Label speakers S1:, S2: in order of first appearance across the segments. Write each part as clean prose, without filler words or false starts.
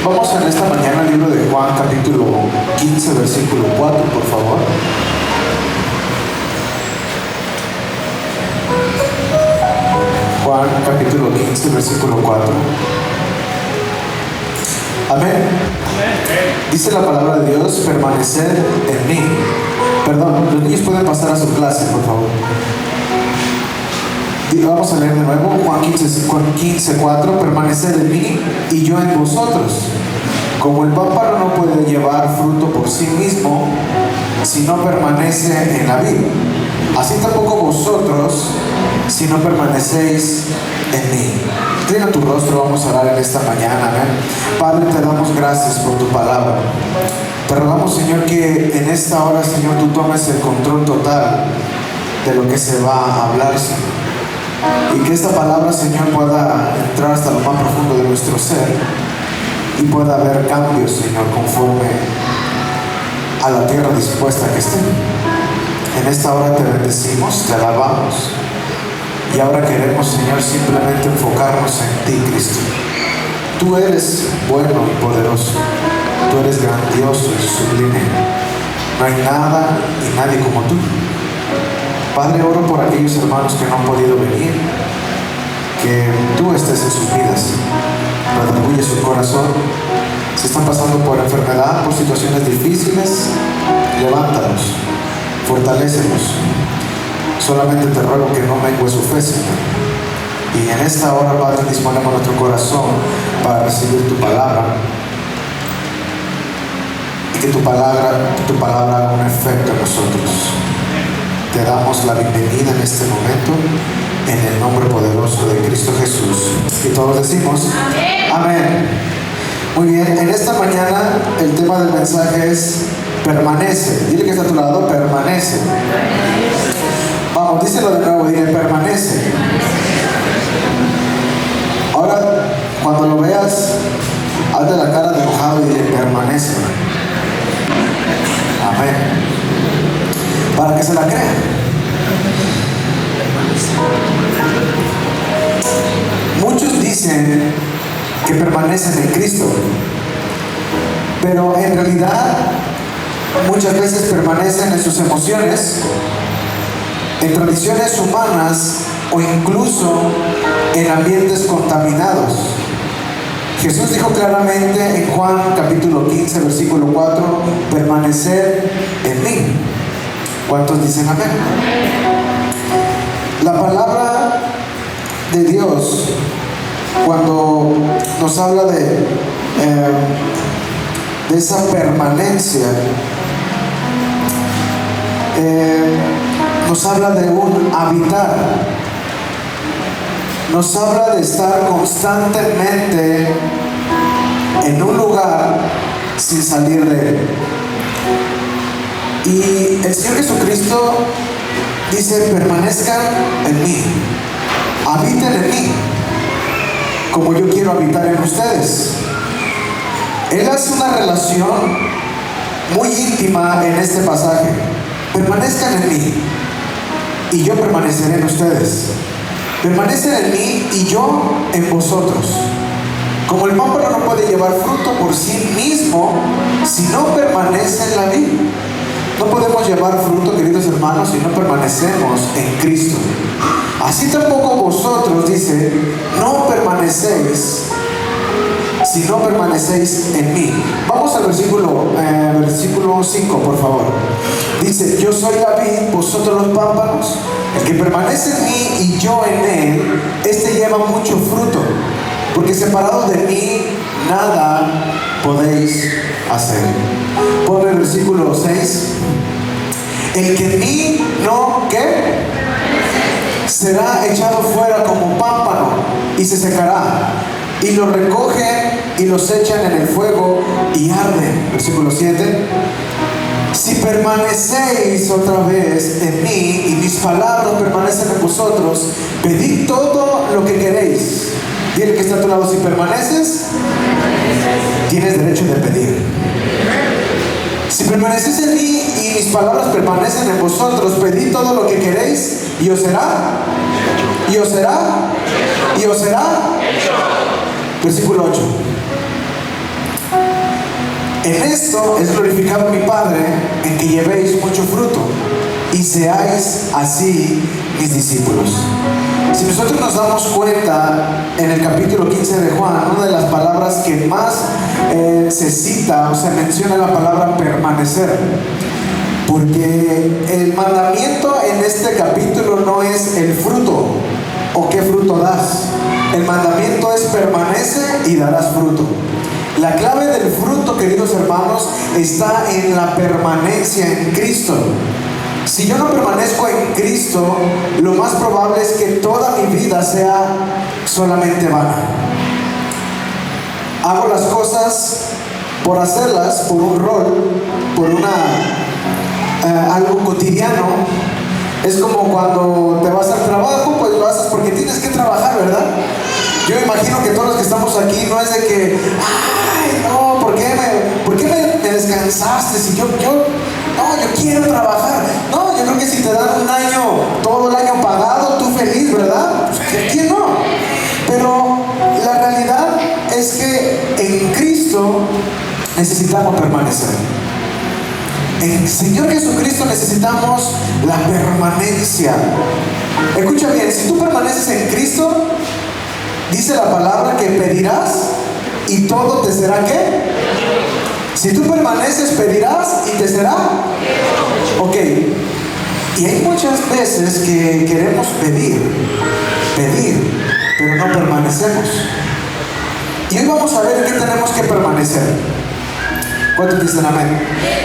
S1: Vamos en esta mañana al libro de Juan, capítulo 15, versículo 4, por favor. Juan, capítulo 15, versículo 4. Amén. Dice la palabra de Dios: permaneced en mí. Perdón, los niños pueden pasar a su clase, por favor. Vamos a leer de nuevo Juan 15, 4. Permaneced en mí y yo en vosotros. Como el pámpano no puede llevar fruto por sí mismo si no permanece en la vid, así tampoco vosotros si no permanecéis en mí. Inclina tu rostro, vamos a orar en esta mañana. Amén. Padre, te damos gracias por tu palabra. Te rogamos, Señor, que en esta hora, Señor, tú tomes el control total de lo que se va a hablar, Señor. Y que esta palabra, Señor, pueda entrar hasta lo más profundo de nuestro ser y pueda haber cambios, Señor, conforme a la tierra dispuesta que esté. En esta hora te bendecimos, te alabamos. Y ahora queremos, Señor, simplemente enfocarnos en ti, Cristo. Tú eres bueno y poderoso. Tú eres grandioso y sublime. No hay nada y nadie como tú. Padre, oro por aquellos hermanos que no han podido venir, que tú estés en sus vidas, redarguye su corazón. Si están pasando por enfermedad, por situaciones difíciles, levántalos, fortalécelos. Solamente te ruego que no mengue su fe, Señor. Y en esta hora, Padre, disponemos nuestro corazón para recibir tu palabra, y que tu palabra haga un efecto en nosotros. Te damos la bienvenida en este momento, en el nombre poderoso de Cristo Jesús. Y todos decimos amén. Amén. Muy bien, en esta mañana el tema del mensaje es permanece. Dile que está a tu lado, permanece. Vamos, díselo de nuevo, dile permanece. Ahora, cuando lo veas, hazte la cara de enojado y dile permanece. Amén. Para que se la crea. Muchos dicen que permanecen en Cristo, pero en realidad muchas veces permanecen en sus emociones, en tradiciones humanas o incluso en ambientes contaminados. Jesús dijo claramente en Juan capítulo 15 versículo 4: permanecer en mí. ¿Cuántos dicen amén? La palabra de Dios, cuando nos habla de esa permanencia, nos habla de un habitar, nos habla de estar constantemente en un lugar sin salir de él. Y el Señor Jesucristo dice: permanezcan en mí, habiten en mí, como yo quiero habitar en ustedes. Él hace una relación muy íntima en este pasaje: permanezcan en mí y yo permaneceré en ustedes. Permanecen en mí y yo en vosotros. Como el pámpano no puede llevar fruto por sí mismo si no permanece en la vid, no podemos llevar fruto, queridos hermanos, si no permanecemos en Cristo. Así tampoco vosotros, dice, no permanecéis si no permanecéis en mí. Vamos al versículo 5, por favor. Dice: yo soy la vid, vosotros los pámpanos. El que permanece en mí y yo en él, este lleva mucho fruto, porque separados de mí nada podéis hacer. Ponle el versículo 6. El que en mí no, ¿qué? Será echado fuera como pámpano y se secará, y lo recogen y los echan en el fuego y arden. Versículo 7. Si permanecéis otra vez en mí y mis palabras permanecen en vosotros, pedid todo lo que queréis. Dile que está a tu lado: si permaneces, tienes derecho de pedir. Si permanecéis en mí y mis palabras permanecen en vosotros, pedid todo lo que queréis y os será, y os será, y os será. Versículo 8. En esto es glorificado mi Padre, en que llevéis mucho fruto y seáis así mis discípulos. Si nosotros nos damos cuenta, en el capítulo 15 de Juan, una de las palabras que más se cita o se menciona la palabra permanecer, porque el mandamiento en este capítulo no es el fruto o qué fruto das. El mandamiento es permanece y darás fruto. La clave del fruto, queridos hermanos, está en la permanencia en Cristo. Si yo no permanezco en Cristo, lo más probable es que toda mi vida sea solamente vana. Hago las cosas por hacerlas, por un rol, por algo cotidiano. Es como cuando te vas al trabajo, pues lo haces porque tienes que trabajar, ¿verdad? Yo imagino que todos los que estamos aquí no es de que, ay, no, ¿por qué me descansaste? Si yo quiero trabajar. No, yo creo que si te dan un año, todo el año pagado, tú feliz, ¿verdad? ¿Quién no? Pero la realidad es que en Cristo necesitamos permanecer. En el Señor Jesucristo necesitamos la permanencia. Escucha bien, si tú permaneces en Cristo, dice la palabra que pedirás y todo te será ¿qué? Si tú permaneces, pedirás y te será. Ok. Y hay muchas veces que queremos pedir, pero no permanecemos. Y hoy vamos a ver en qué tenemos que permanecer. ¿Cuántos dicen amén?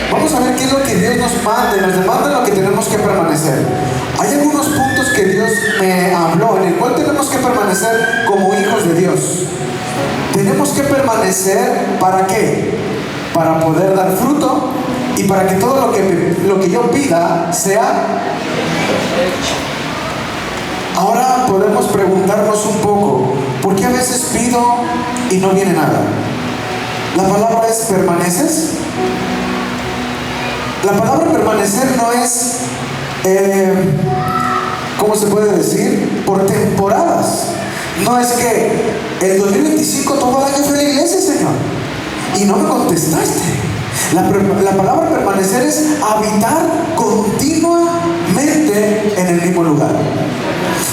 S1: Vamos a ver qué es lo que Dios nos manda y nos demanda lo que tenemos que permanecer. Hay algunos puntos que Dios me habló en el cual tenemos que permanecer como hijos de Dios. Tenemos que permanecer ¿para qué? Para poder dar fruto y para que todo lo que yo pida sea. Ahora podemos preguntarnos un poco, ¿por qué a veces pido y no viene nada? La palabra es permaneces. La palabra permanecer no es, ¿cómo se puede decir? Por temporadas. No es que el 2025 todo el año fue a la iglesia, Señor, y no me contestaste. La palabra permanecer es habitar continuamente en el mismo lugar.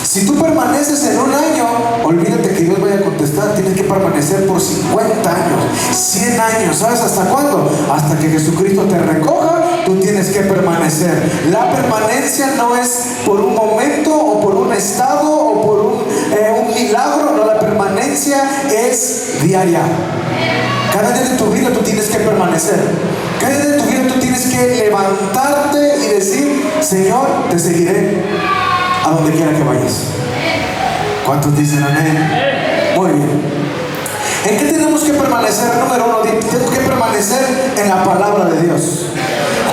S1: Si tú permaneces en un año, olvídate que Dios vaya a contestar. Tienes que permanecer por 50 años, 100 años. ¿Sabes hasta cuándo? Hasta que Jesucristo te recoja, tú tienes que permanecer. La permanencia no es por un momento o por un estado o por un milagro. No, la permanencia es diaria. Cada día de tu vida tú tienes que permanecer. Cada día de tu vida tú tienes que levantarte y decir, Señor, te seguiré a donde quiera que vayas. ¿Cuántos dicen amén? Muy bien. ¿En qué tenemos que permanecer? Número uno, tenemos que permanecer en la palabra de Dios.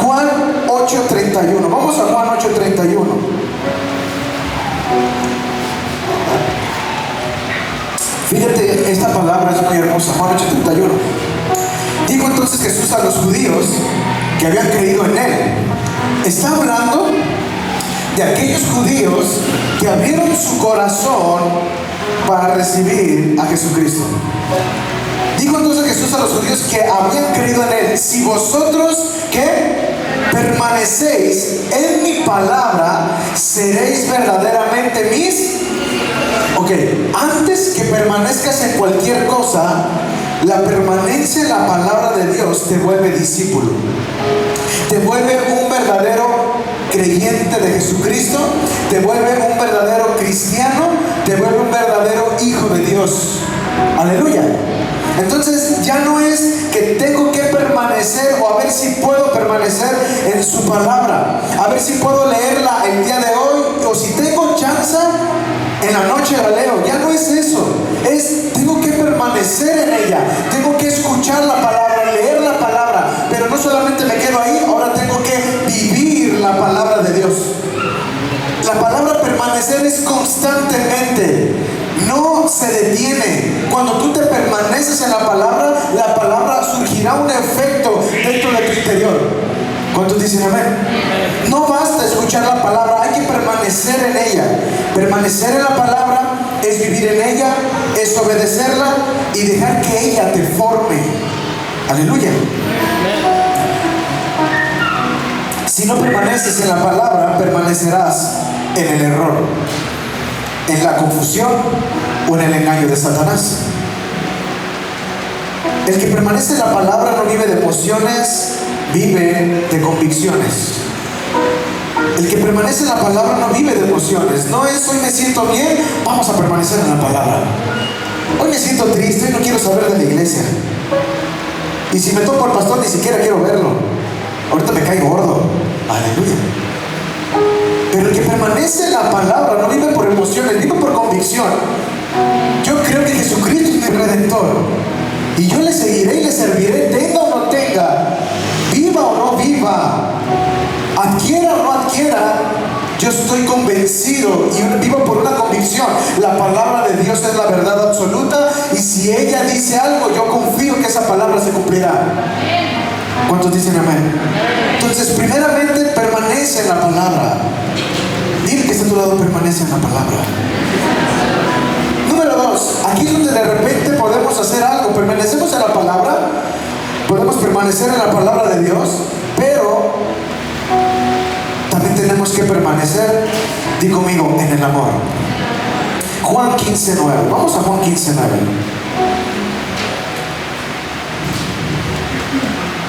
S1: Juan 8:31. Vamos a Juan 8:31. Fíjate, esta palabra es muy hermosa. Juan 8:31. Dijo entonces Jesús a los judíos que habían creído en él. Está hablando de aquellos judíos que abrieron su corazón para recibir a Jesucristo. Dijo entonces Jesús a los judíos que habían creído en él: si vosotros ¿qué? Permanecéis en mi palabra, seréis verdaderamente mis. Ok, antes que permanezcas en cualquier cosa, la permanencia en la palabra de Dios te vuelve discípulo, te vuelve un verdadero creyente de Jesucristo, te vuelve un verdadero cristiano, te vuelve un verdadero hijo de Dios. Aleluya. Entonces ya no es que tengo que permanecer o a ver si puedo permanecer en su palabra, a ver si puedo leerla el día de hoy, o si tengo chance en la noche la leo. Ya no es eso, es tengo que permanecer en ella, tengo que escuchar la palabra, leer la palabra, pero no solamente me quedo ahí, ahora tengo que vivir la palabra de Dios. La palabra permanecer es constantemente, no se detiene. Cuando tú te permaneces en la palabra surgirá un efecto dentro de tu interior. ¿Cuántos dicen amén? No basta escuchar la palabra, hay que permanecer en ella. Permanecer en la palabra es vivir en ella, es obedecerla y dejar que ella te forme. Aleluya. Si no permaneces en la palabra, permanecerás en el error, en la confusión o en el engaño de Satanás. El que permanece en la palabra no vive de emociones, vive de convicciones. El que permanece en la palabra no vive de emociones. No es hoy me siento bien, vamos a permanecer en la palabra. Hoy me siento triste y no quiero saber de la iglesia. Y si me topo al pastor ni siquiera quiero verlo. Ahorita me cae gordo. Aleluya. Pero el que permanece en la palabra no vive por emociones, vive por convicción. Yo creo que Jesucristo es mi redentor. Y yo le seguiré y le serviré, tenga o no tenga, viva o no viva, adquiera o no adquiera. Yo estoy convencido y vivo por una convicción. La palabra de Dios es la verdad absoluta, y si ella dice algo, yo confío que esa palabra se cumplirá. ¿Cuántos dicen amén? Entonces, primeramente, permanece en la palabra. Dile que está a tu lado, permanece en la palabra. Número 2, aquí es donde de repente podemos hacer algo. Permanecemos en la palabra, podemos permanecer en la palabra de Dios, pero también tenemos que permanecer, di conmigo, en el amor. Juan 15:9. Vamos a Juan 15:9.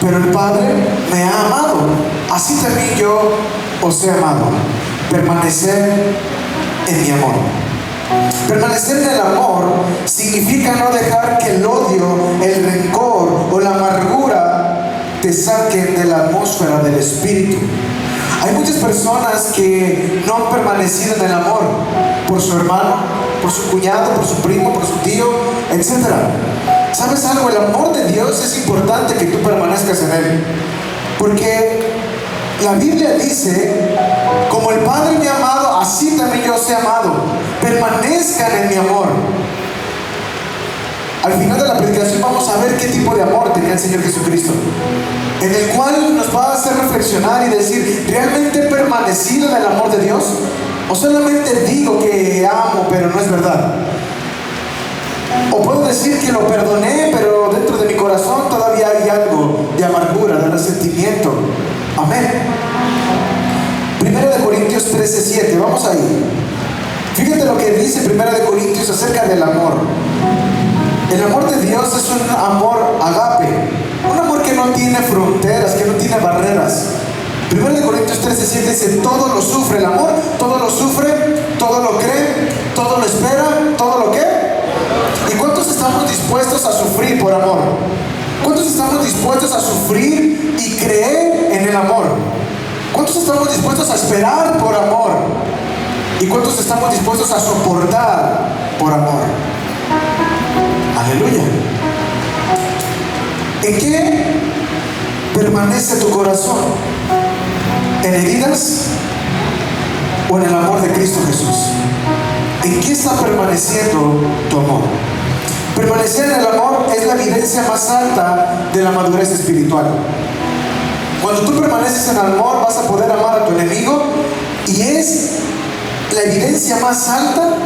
S1: Pero el Padre me ha amado, así también yo os he amado. Permanecer en mi amor. Permanecer en el amor significa no dejar que el odio, el rencor o la amargura te saquen de la atmósfera del espíritu. Hay muchas personas que no han permanecido en el amor por su hermano, por su cuñado, por su primo, por su tío, etc. ¿Sabes algo? El amor de Dios es importante que tú permanezcas en él, porque la Biblia dice: como el Padre me ha amado, así también yo os he amado. Permanezcan en mi amor. Al final de la predicación vamos a ver qué tipo de amor tenía el Señor Jesucristo, en el cual nos va a hacer reflexionar y decir: ¿realmente he permanecido en el amor de Dios? ¿O solamente digo que amo, pero no es verdad? O puedo decir que lo perdoné, pero dentro de mi corazón todavía hay algo de amargura, de resentimiento. Amén. 1 Corintios 13:7, vamos ahí. Fíjate lo que dice 1 Corintios acerca del amor. El amor de Dios es un amor agape, un amor que no tiene fronteras, que no tiene barreras. 1 Corintios 13:7 dice: todo lo sufre. El amor todo lo sufre, todo lo cree, todo lo espera, todo lo que. ¿Y cuántos estamos dispuestos a sufrir por amor? ¿Cuántos estamos dispuestos a sufrir y creer en el amor? ¿Cuántos estamos dispuestos a esperar por amor? ¿Y cuántos estamos dispuestos a soportar por amor? Aleluya. ¿En qué permanece tu corazón? ¿En heridas o en el amor de Cristo Jesús? ¿En qué está permaneciendo tu amor? Permanecer en el amor es la evidencia más alta de la madurez espiritual. Cuando tú permaneces en el amor, vas a poder amar a tu enemigo, y es la evidencia más alta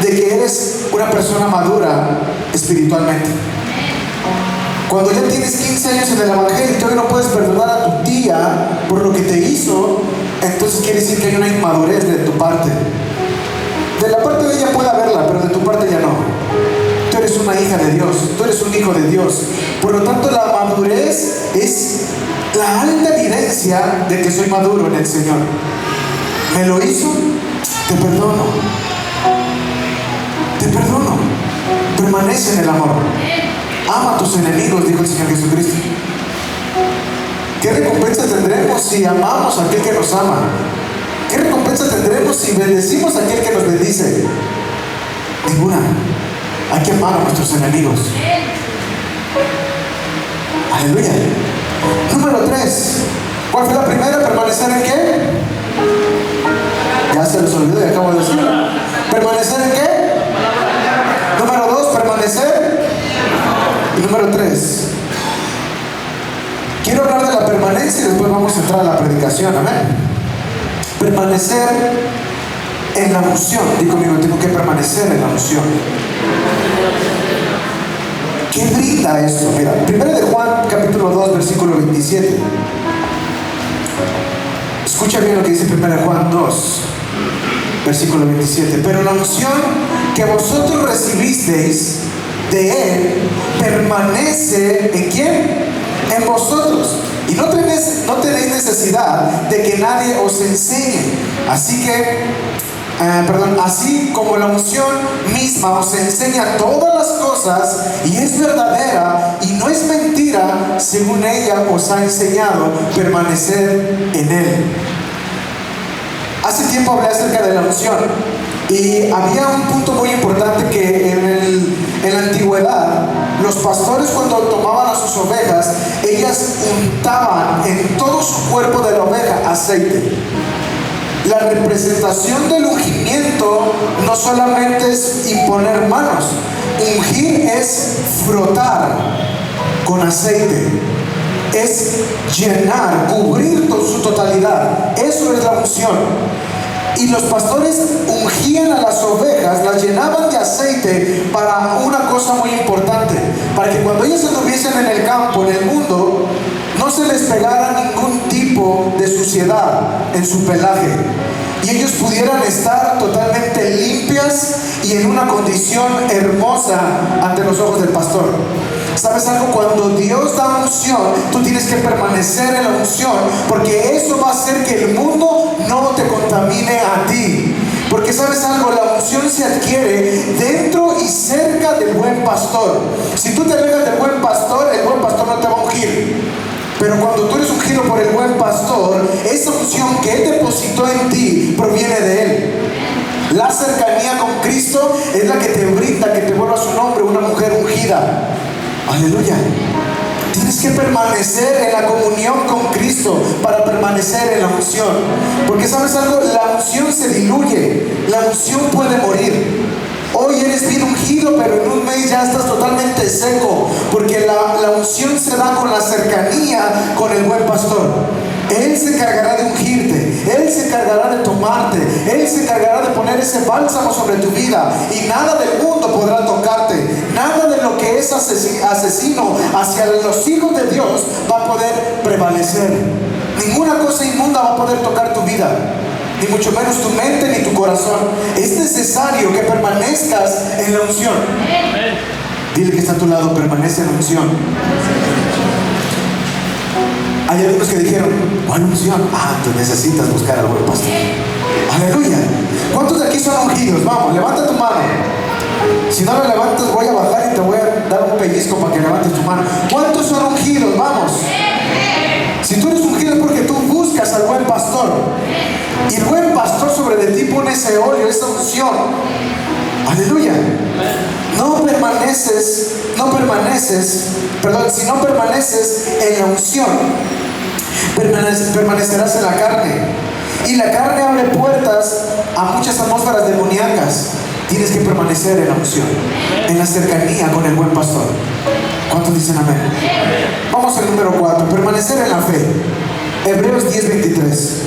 S1: de que eres una persona madura espiritualmente. Cuando ya tienes 15 años en el evangelio y todavía no puedes perdonar a tu tía por lo que te hizo, entonces quiere decir que hay una inmadurez de tu parte. De la parte de ella puede haberla, pero de tu parte ya no. Tú eres una hija de Dios, tú eres un hijo de Dios. Por lo tanto, la madurez es la alta evidencia de que soy maduro en el Señor. ¿Me lo hizo? Te perdono. Te perdono. Permanece en el amor. Ama a tus enemigos, dijo el Señor Jesucristo. ¿Qué recompensa tendremos si amamos a aquel que nos ama? ¿Qué recompensa tendremos si bendecimos a aquel que nos bendice? Ninguna. Hay que amar a nuestros enemigos. Aleluya. Número 3. ¿Cuál fue la primera? ¿Permanecer en qué? Ya se les olvidó y acabo de decir. ¿Permanecer en qué? Número 2, permanecer. Y número 3. Quiero hablar de la permanencia y después vamos a entrar a la predicación. Amén. Permanecer en la unción. Digo conmigo, tengo que permanecer en la unción. ¿Qué brinda esto? Mira, 1 de Juan, capítulo 2, versículo 27. Escucha bien lo que dice 1 de Juan 2, versículo 27. Pero la unción que vosotros recibisteis de Él permanece ¿en quién? En vosotros. Y no tenéis necesidad de que nadie os enseñe. Así como la unción misma os enseña todas las cosas y es verdadera y no es mentira, según ella os ha enseñado, permanecer en Él. Hace tiempo hablé acerca de la unción y había un punto muy importante que en la antigüedad los pastores, cuando tomaban a sus ovejas, ellas untaban en todo su cuerpo de la oveja aceite. La representación del ungimiento no solamente es imponer manos, ungir es frotar con aceite, es llenar, cubrir su totalidad. Eso es la unción. Y los pastores ungían a las ovejas, las llenaban de aceite para una cosa muy importante, para que cuando ellas estuviesen en el campo, en el mundo, no se les pegara ningún tipo de suciedad en su pelaje y ellos pudieran estar totalmente limpias y en una condición hermosa ante los ojos del pastor. ¿Sabes algo? Cuando Dios da unción, tú tienes que permanecer en la unción, porque eso va a hacer que el mundo no te contamine a ti. Porque ¿sabes algo? La unción se adquiere dentro y cerca del buen pastor. Si tú te alejas del buen pastor, el buen pastor no te va a ungir. Pero cuando tú eres ungido por el buen pastor, esa unción que Él depositó en ti proviene de Él. La cercanía con Cristo es la que te brinda, que te vuelva a su nombre, una mujer ungida. Aleluya. Tienes que permanecer en la comunión con Cristo para permanecer en la unción. Porque ¿sabes algo? La unción se diluye. La unción puede morir. Hoy eres bien ungido, pero en un mes ya estás totalmente seco. Porque la unción se da con la cercanía con el buen pastor. Él se encargará de ungirte, Él se encargará de tomarte, Él se encargará de poner ese bálsamo sobre tu vida y nada del mundo podrá tocarte. Nada de lo que es asesino hacia los hijos de Dios va a poder prevalecer. Ninguna cosa inmunda va a poder tocar tu vida, ni mucho menos tu mente ni tu corazón. Es necesario que permanezcas en la unción. Dile que está a tu lado, permanece en la unción. Hay algunos que dijeron, ¿cuál unción? Tú necesitas buscar al buen pastor. Aleluya. ¿Cuántos de aquí son ungidos? Vamos, levanta tu mano. Si no la levantas, voy a bajar y te voy a dar un pellizco para que levantes tu mano. ¿Cuántos son ungidos? Vamos. Si tú eres ungido es porque tú buscas al buen pastor. Y el buen pastor sobre de ti pone ese óleo, esa unción. Aleluya. Si no permaneces en la unción, permanecerás en la carne. Y la carne abre puertas a muchas atmósferas demoníacas. Tienes que permanecer en la unción, en la cercanía con el buen pastor. ¿Cuántos dicen amén? Vamos al número 4, permanecer en la fe. Hebreos 10:23.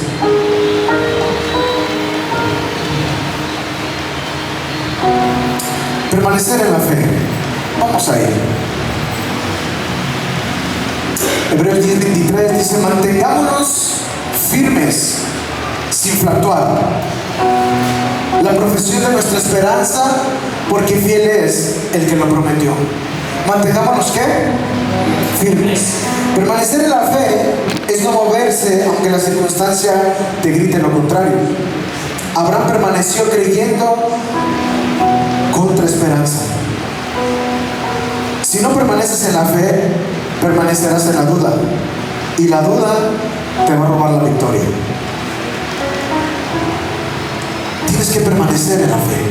S1: Permanecer en la fe. Vamos a ir. Hebreos 10:23 dice: mantengámonos firmes sin fluctuar la profesión de nuestra esperanza, porque fiel es el que lo prometió. Mantengámonos ¿qué? Firmes. Permanecer en la fe es no moverse aunque la circunstancia te grite lo contrario. Abraham permaneció creyendo contra esperanza. Si no permaneces en la fe, permanecerás en la duda, y la duda te va a robar la victoria. Tienes que permanecer en la fe.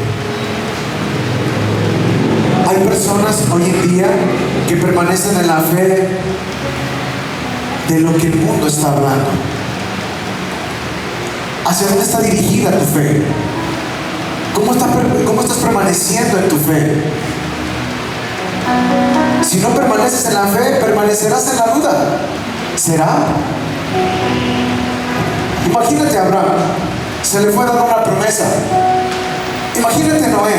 S1: Hay personas hoy en día que permanecen en la fe de lo que el mundo está hablando. ¿Hacia dónde está dirigida tu fe? ¿Cómo estás permaneciendo en tu fe? Si no permaneces en la fe, permanecerás en la duda. ¿Será? Imagínate a Abraham, se le fue dada una promesa. Imagínate Noé,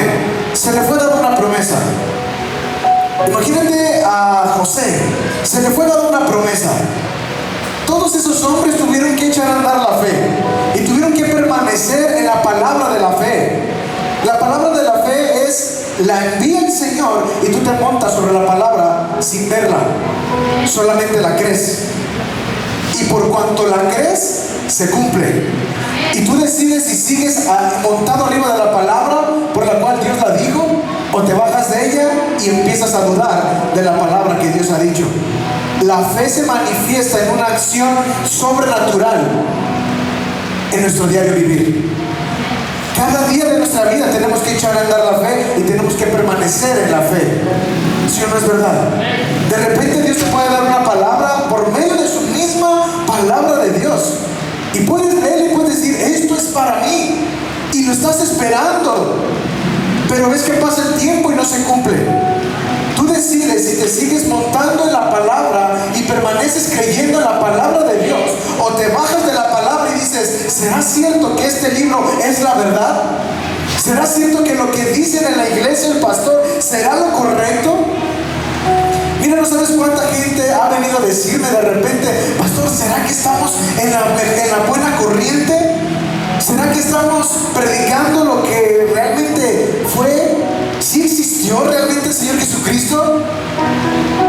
S1: se le fue dada una promesa. Imagínate a José, se le fue dada una promesa. Todos esos hombres tuvieron que echar a andar la fe y tuvieron que permanecer en la palabra de la fe. La palabra de la fe es, la envía el Señor y tú te montas sobre la palabra sin verla, solamente la crees. Y por cuanto la crees, se cumple. Y tú decides si sigues montado arriba de la palabra por la cual Dios la dijo, o te bajas de ella y empiezas a dudar de la palabra que Dios ha dicho. La fe se manifiesta en una acción sobrenatural en nuestro diario vivir. Cada día de nuestra vida tenemos que echar a andar la fe y tenemos que permanecer en la fe. ¿Sí o no es verdad? De repente Dios te puede dar una palabra por medio de su misma palabra de Dios. Y puedes leer y puedes decir, esto es para mí. Y lo estás esperando. Pero ves que pasa el tiempo y no se cumple. Tú decides si te sigues montando en la palabra y permaneces creyendo en la palabra de Dios, o te bajas de la palabra y dices, ¿será cierto que este libro es la verdad? ¿Será cierto que lo que dicen en la iglesia el pastor será lo correcto? Mira, no sabes cuánta gente ha venido a decirme de repente, pastor, ¿será que estamos en la buena corriente? ¿Será que estamos predicando lo que realmente fue? ¿Sí existió realmente el Señor Jesucristo?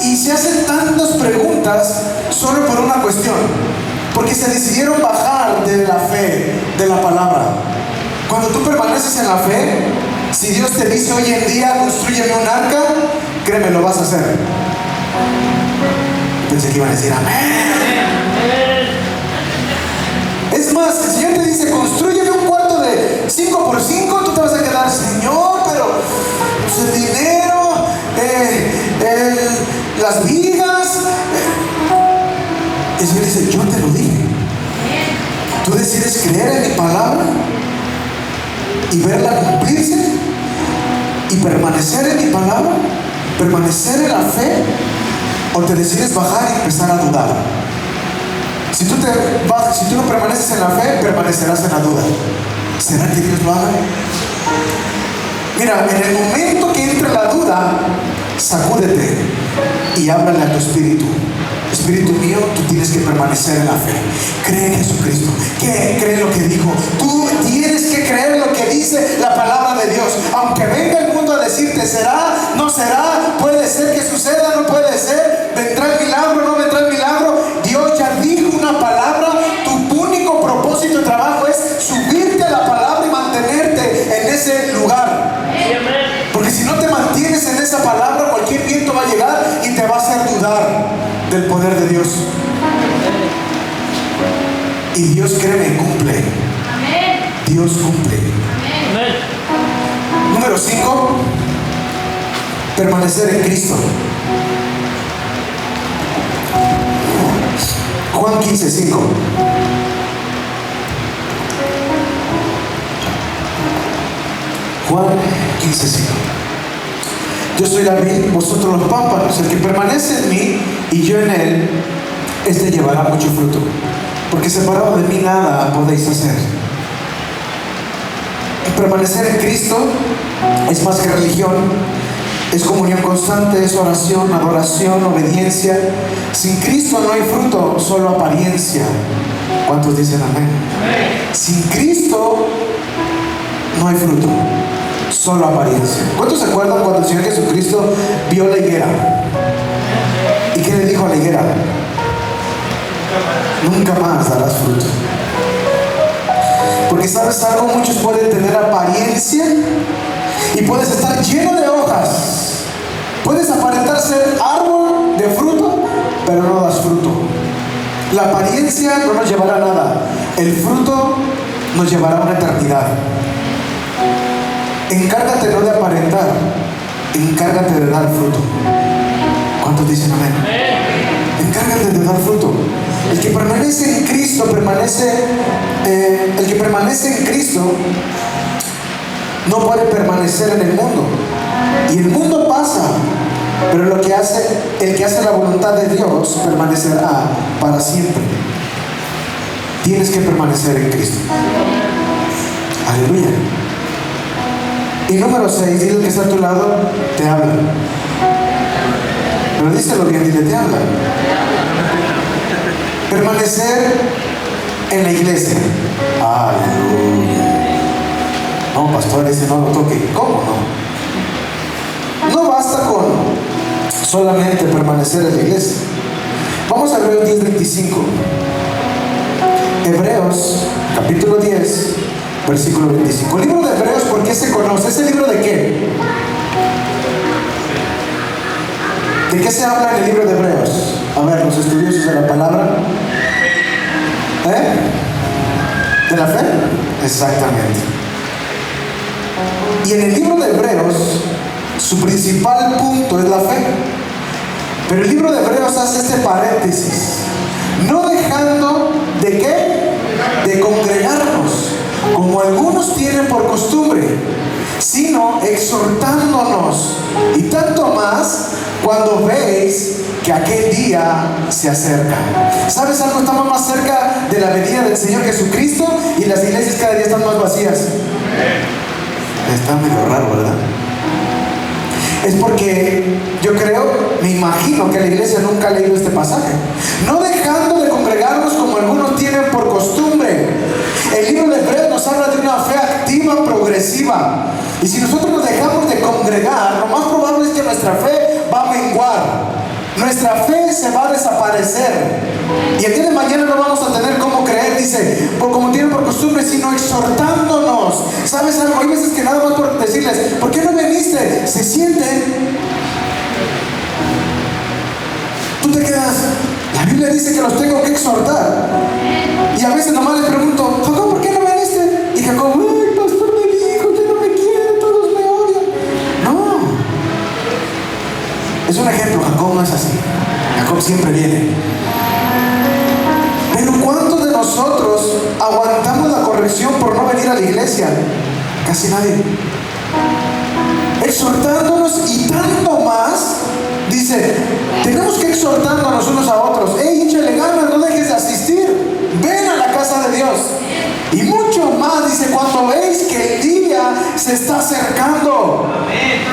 S1: Y se hacen tantas preguntas solo por una cuestión, porque se decidieron bajar de la fe, de la palabra. Cuando tú permaneces en la fe, si Dios te dice hoy en día, construyeme un arca, créeme, lo vas a hacer. Pensé que iban a decir amén. Es más, si el Señor te dice, construyeme un cuarto de 5x5, tú te vas a quedar, Señor, pero pues, el dinero, las vigas. El Señor dice, yo te lo dije. Tú decides creer en mi palabra y verla cumplirse y permanecer en mi palabra, permanecer en la fe, o te decides bajar y empezar a dudar. Si tú no permaneces en la fe, permanecerás en la duda. ¿Será que Dios lo haga? Mira, en el momento que entre la duda, sacúdete y háblale a tu espíritu. Espíritu mío, tú tienes que permanecer en la fe. Cree en Jesucristo. Cree lo que dijo. Tú tienes que creer lo que dice la palabra de Dios. Aunque venga el mundo a decirte, ¿será? ¿No será? ¿Puede ser que suceda? ¿No puede ser? ¿Vendrá el milagro? ¿No vendrá el milagro? Dios ya dijo una palabra. Tu único propósito de trabajo es subirte a la palabra y mantenerte en ese lugar. Porque si no te mantienes en esa palabra, cualquier viento va a llegar y te va a hacer dudar del poder de Dios. Y Dios, créeme, cumple. Dios cumple. Número 5, permanecer en Cristo. Juan 15:5. Juan 15:5. Yo soy la vid, vosotros los pámpanos. El que permanece en mí y yo en él, este llevará mucho fruto, porque separado de mí nada podéis hacer. Y permanecer en Cristo es más que religión, es comunión constante, es oración, adoración, obediencia. Sin Cristo no hay fruto, solo apariencia. ¿Cuántos dicen amén? Sin Cristo no hay fruto, solo apariencia. ¿Cuántos se acuerdan cuando el Señor Jesucristo vio la higuera? ¿Y qué le dijo a la higuera? Nunca más darás fruto. Porque sabes algo, muchos pueden tener apariencia y puedes estar lleno de hojas. Puedes aparentar ser árbol de fruto, pero no das fruto. La apariencia no nos llevará a nada. El fruto nos llevará a una eternidad. Encárgate no de aparentar, encárgate de dar fruto. ¿Cuántos dicen amén? Encárgate de dar fruto. El que permanece en Cristo, el que permanece en Cristo no puede permanecer en el mundo. Y el mundo pasa, pero el que hace la voluntad de Dios permanecerá para siempre. Tienes que permanecer en Cristo. Aleluya. Y número 6, dile que está a tu lado, te habla. Pero díselo bien, dile, te habla. Permanecer en la iglesia. Aleluya. No, pastor, ese no lo toque. ¿Cómo no? No basta con solamente permanecer en la iglesia. Vamos a Hebreos 10:25. Hebreos, capítulo 10, versículo 25. El libro de Hebreos, ¿por qué se conoce? ¿Es el libro de qué? ¿De qué se habla en el libro de Hebreos? A ver, los estudiosos de la palabra. ¿De la fe? Exactamente. Y en el libro de Hebreos, su principal punto es la fe. Pero el libro de Hebreos hace este paréntesis: no dejando de qué, de congregarnos, como algunos tienen por costumbre, sino exhortándonos, y tanto más cuando veis que aquel día se acerca. ¿Sabes algo? Estamos más cerca de la venida del Señor Jesucristo y las iglesias cada día están más vacías. Está medio raro, ¿verdad? Es porque yo creo, me imagino que la iglesia nunca ha leído este pasaje. No dejando de congregarnos como algunos tienen por costumbre. El libro de Hebreos nos habla de una fe activa, progresiva. Y si nosotros nos dejamos de congregar, lo más probable es que nuestra fe va a menguar. Nuestra fe se va a desaparecer. Y el día de mañana no vamos a tener cómo creer, dice, como tienen por costumbre, sino exhortándonos. ¿Sabes algo? Hay veces que nada más por decirles, ¿por qué no viniste? Se sienten. Tú te quedas, la Biblia dice que los tengo que exhortar. Y a veces nomás les pregunto, Jacob, ¿por qué no viniste? Y Jacob, ay, pastor me dijo, ya no me quieren, todos me odian. No. Es un ejemplo, Jacob no es así. Jacob siempre viene. Pero ¿cuántos de nosotros aguantamos la corrección por no venir a la iglesia? Casi nadie. Exhortándonos, y tanto más, dice, tenemos que exhortarnos unos a otros. Hey, échale ganas, no dejes de asistir. Ven a la casa de Dios. Y mucho más, dice, cuando veis que el día se está acercando.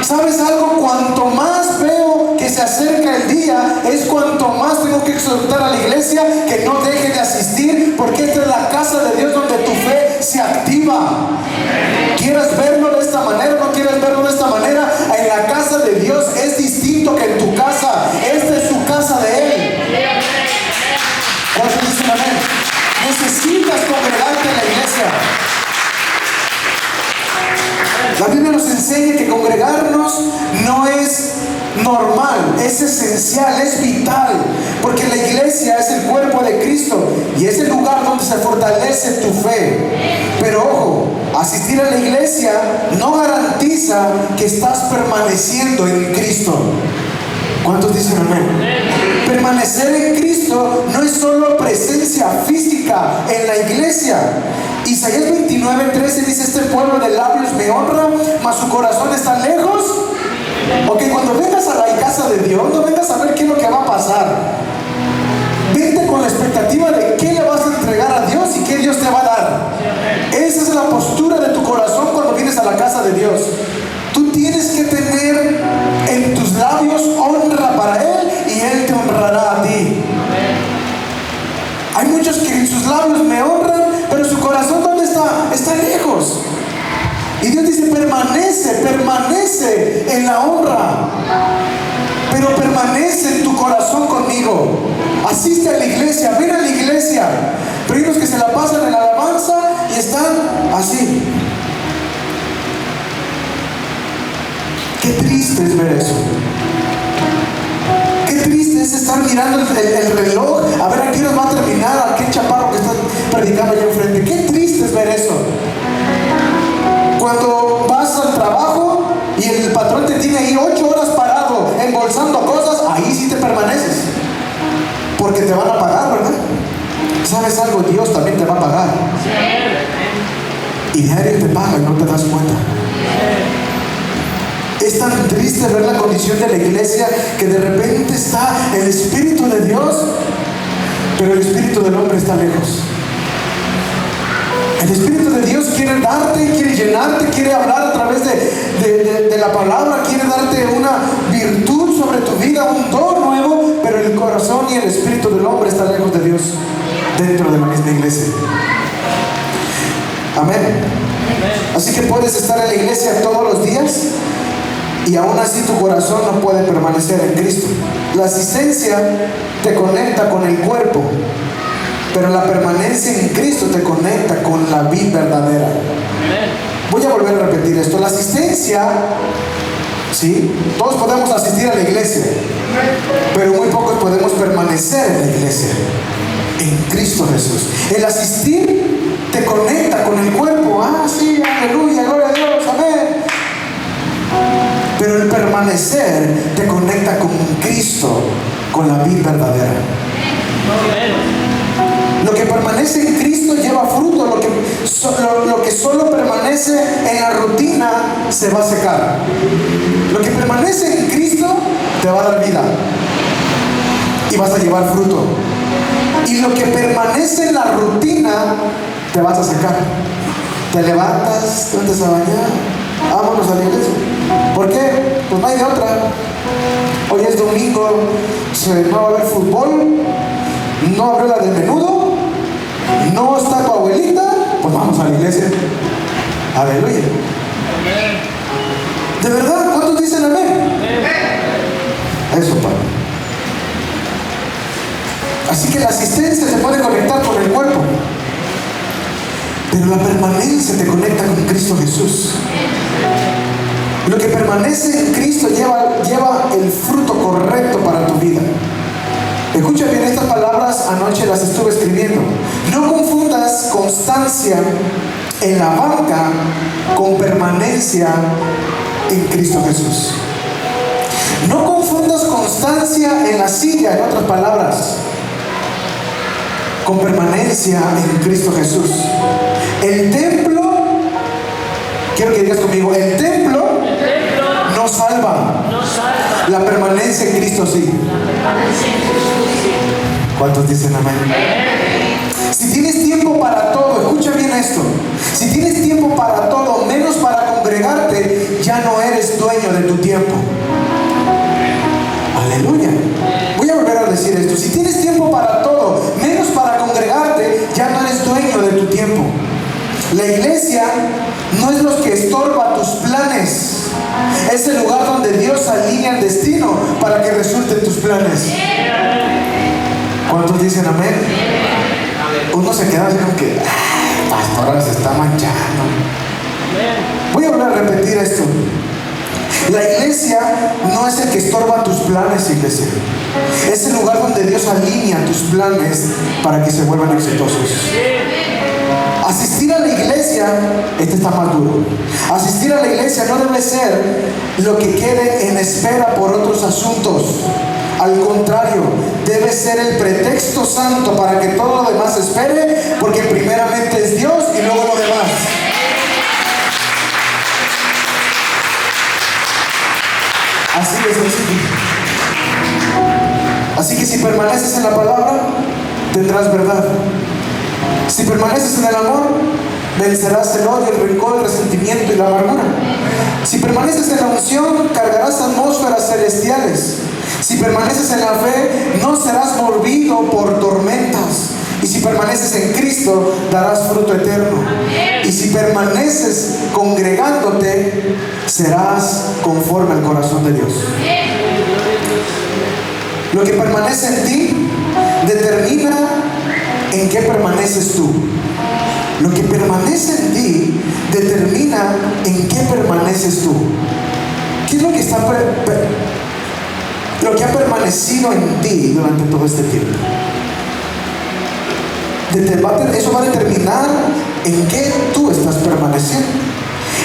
S1: ¿Sabes algo? Cuanto más veo que se acerca el día, es cuanto más tengo que exhortar a la iglesia que no deje de asistir, porque esta es la casa de Dios donde tu fe se activa. ¿Quieres verlo de esta manera o no quieres verlo de esta manera? En la casa de Dios es distinto que en tu casa. Esta es su casa de Él. ¿Cuántos dicen amén? Necesitas congregarte en la iglesia. La Biblia nos enseña que congregarnos no es normal, es esencial, es vital, porque la iglesia es el cuerpo de Cristo y es el lugar donde se fortalece tu fe. Pero ojo, asistir a la iglesia no garantiza que estás permaneciendo en Cristo. ¿Cuántos dicen amén? Permanecer en Cristo no es solo presencia física en la iglesia. Isaías 29:13 dice, este pueblo de labios me honra, mas su corazón está lejos. Ok, cuando vengas a la casa de Dios, no vengas a ver qué es lo que va a pasar. Vente con la expectativa de qué le vas a entregar a Dios y qué Dios te va a dar. Esa es la postura de tu corazón cuando vienes a la casa de Dios. Tú tienes que tener en tus labios honra para Él y Él te honrará a ti. Hay muchos que en sus labios me honran, pero su corazón, ¿dónde está? Está lejos. Y Dios dice, permanece en la honra, pero permanece en tu corazón conmigo. Asiste a la iglesia, ven a la iglesia. Pero hay unos que se la pasan en la alabanza y están así. Qué triste es ver eso. Qué triste es estar mirando el reloj, a ver a qué hora va a terminar, a qué chaparro que está predicando allá enfrente. Qué triste es ver eso. Cuando vas al trabajo y el patrón te tiene ahí 8 horas parado embolsando cosas, ahí sí te permaneces, porque te van a pagar, ¿verdad? ¿Sabes algo? Dios también te va a pagar. Y diario te paga y no te das cuenta. Es tan triste ver la condición de la iglesia que de repente está el Espíritu de Dios, pero el Espíritu del hombre está lejos. El Espíritu de Dios quiere darte, quiere llenarte, quiere hablar a través de la palabra, quiere darte una virtud sobre tu vida, un don nuevo, pero el corazón y el espíritu del hombre están lejos de Dios, dentro de la misma iglesia. Amén. Así que puedes estar en la iglesia todos los días y aún así tu corazón no puede permanecer en Cristo. La asistencia te conecta con el cuerpo, pero la permanencia en Cristo te conecta con la vida verdadera. Voy a volver a repetir esto. La asistencia, ¿sí? Todos podemos asistir a la iglesia, pero muy pocos podemos permanecer en la iglesia, en Cristo Jesús. El asistir te conecta con el cuerpo. Ah, sí, aleluya, gloria a Dios, amén. Pero el permanecer te conecta con Cristo, con la vida verdadera. Lo que permanece en Cristo lleva fruto. Lo que solo permanece en la rutina se va a secar. Lo que permanece en Cristo te va a dar vida y vas a llevar fruto. Y lo que permanece en la rutina te vas a secar. Te levantas, te metes a bañar, vámonos a la iglesia. ¿Por qué? Pues no hay de otra. Hoy es domingo, no va a haber fútbol, no abrió la del menudo, no está tu abuelita, pues vamos a la iglesia. Aleluya. ¿De verdad? ¿Cuántos dicen amén? Eso, Padre. Así que la asistencia se puede conectar con el cuerpo, pero la permanencia te conecta con Cristo Jesús. Lo que permanece en Cristo lleva el fruto correcto para tu vida. Escucha bien estas palabras, anoche las estuve escribiendo. No confundas constancia en la banca con permanencia en Cristo Jesús. No confundas constancia en la silla, en otras palabras, con permanencia en Cristo Jesús. El templo, quiero que digas conmigo, el templo no salva. La permanencia en Cristo sí. ¿Cuántos dicen amén? Si tienes tiempo para todo, escucha bien esto. Si tienes tiempo para todo, menos para congregarte, ya no eres dueño de tu tiempo. Aleluya. Voy a volver a decir esto. Si tienes tiempo para todo, menos para congregarte, ya no eres dueño de tu tiempo. La iglesia no es lo que estorba tus planes. Es el lugar donde Dios alinea el destino para que resulten tus planes. ¿Cuántos dicen amén? Uno se queda así como que, pastor, ahora se está manchando. Voy a volver a repetir esto. La iglesia no es el que estorba tus planes, iglesia. Es el lugar donde Dios alinea tus planes para que se vuelvan exitosos. Asistir a la iglesia, este está más duro. Asistir a la iglesia no debe ser lo que quede en espera por otros asuntos. Al contrario, debe ser el pretexto santo para que todo lo demás espere, porque primeramente es Dios y luego lo demás. Así es sencillo. Así que si permaneces en la palabra, tendrás verdad. Si permaneces en el amor, vencerás el odio, el rencor, el resentimiento y la amargura. Si permaneces en la unción, cargarás atmósferas celestiales. Si permaneces en la fe, no serás movido por tormentas. Y si permaneces en Cristo, darás fruto eterno. Y si permaneces congregándote, serás conforme al corazón de Dios. Lo que permanece en ti determina en qué permaneces tú. Lo que permanece en ti determina en qué permaneces tú. ¿Qué es lo que lo que ha permanecido en ti durante todo este tiempo? Eso va a determinar en qué tú estás permaneciendo.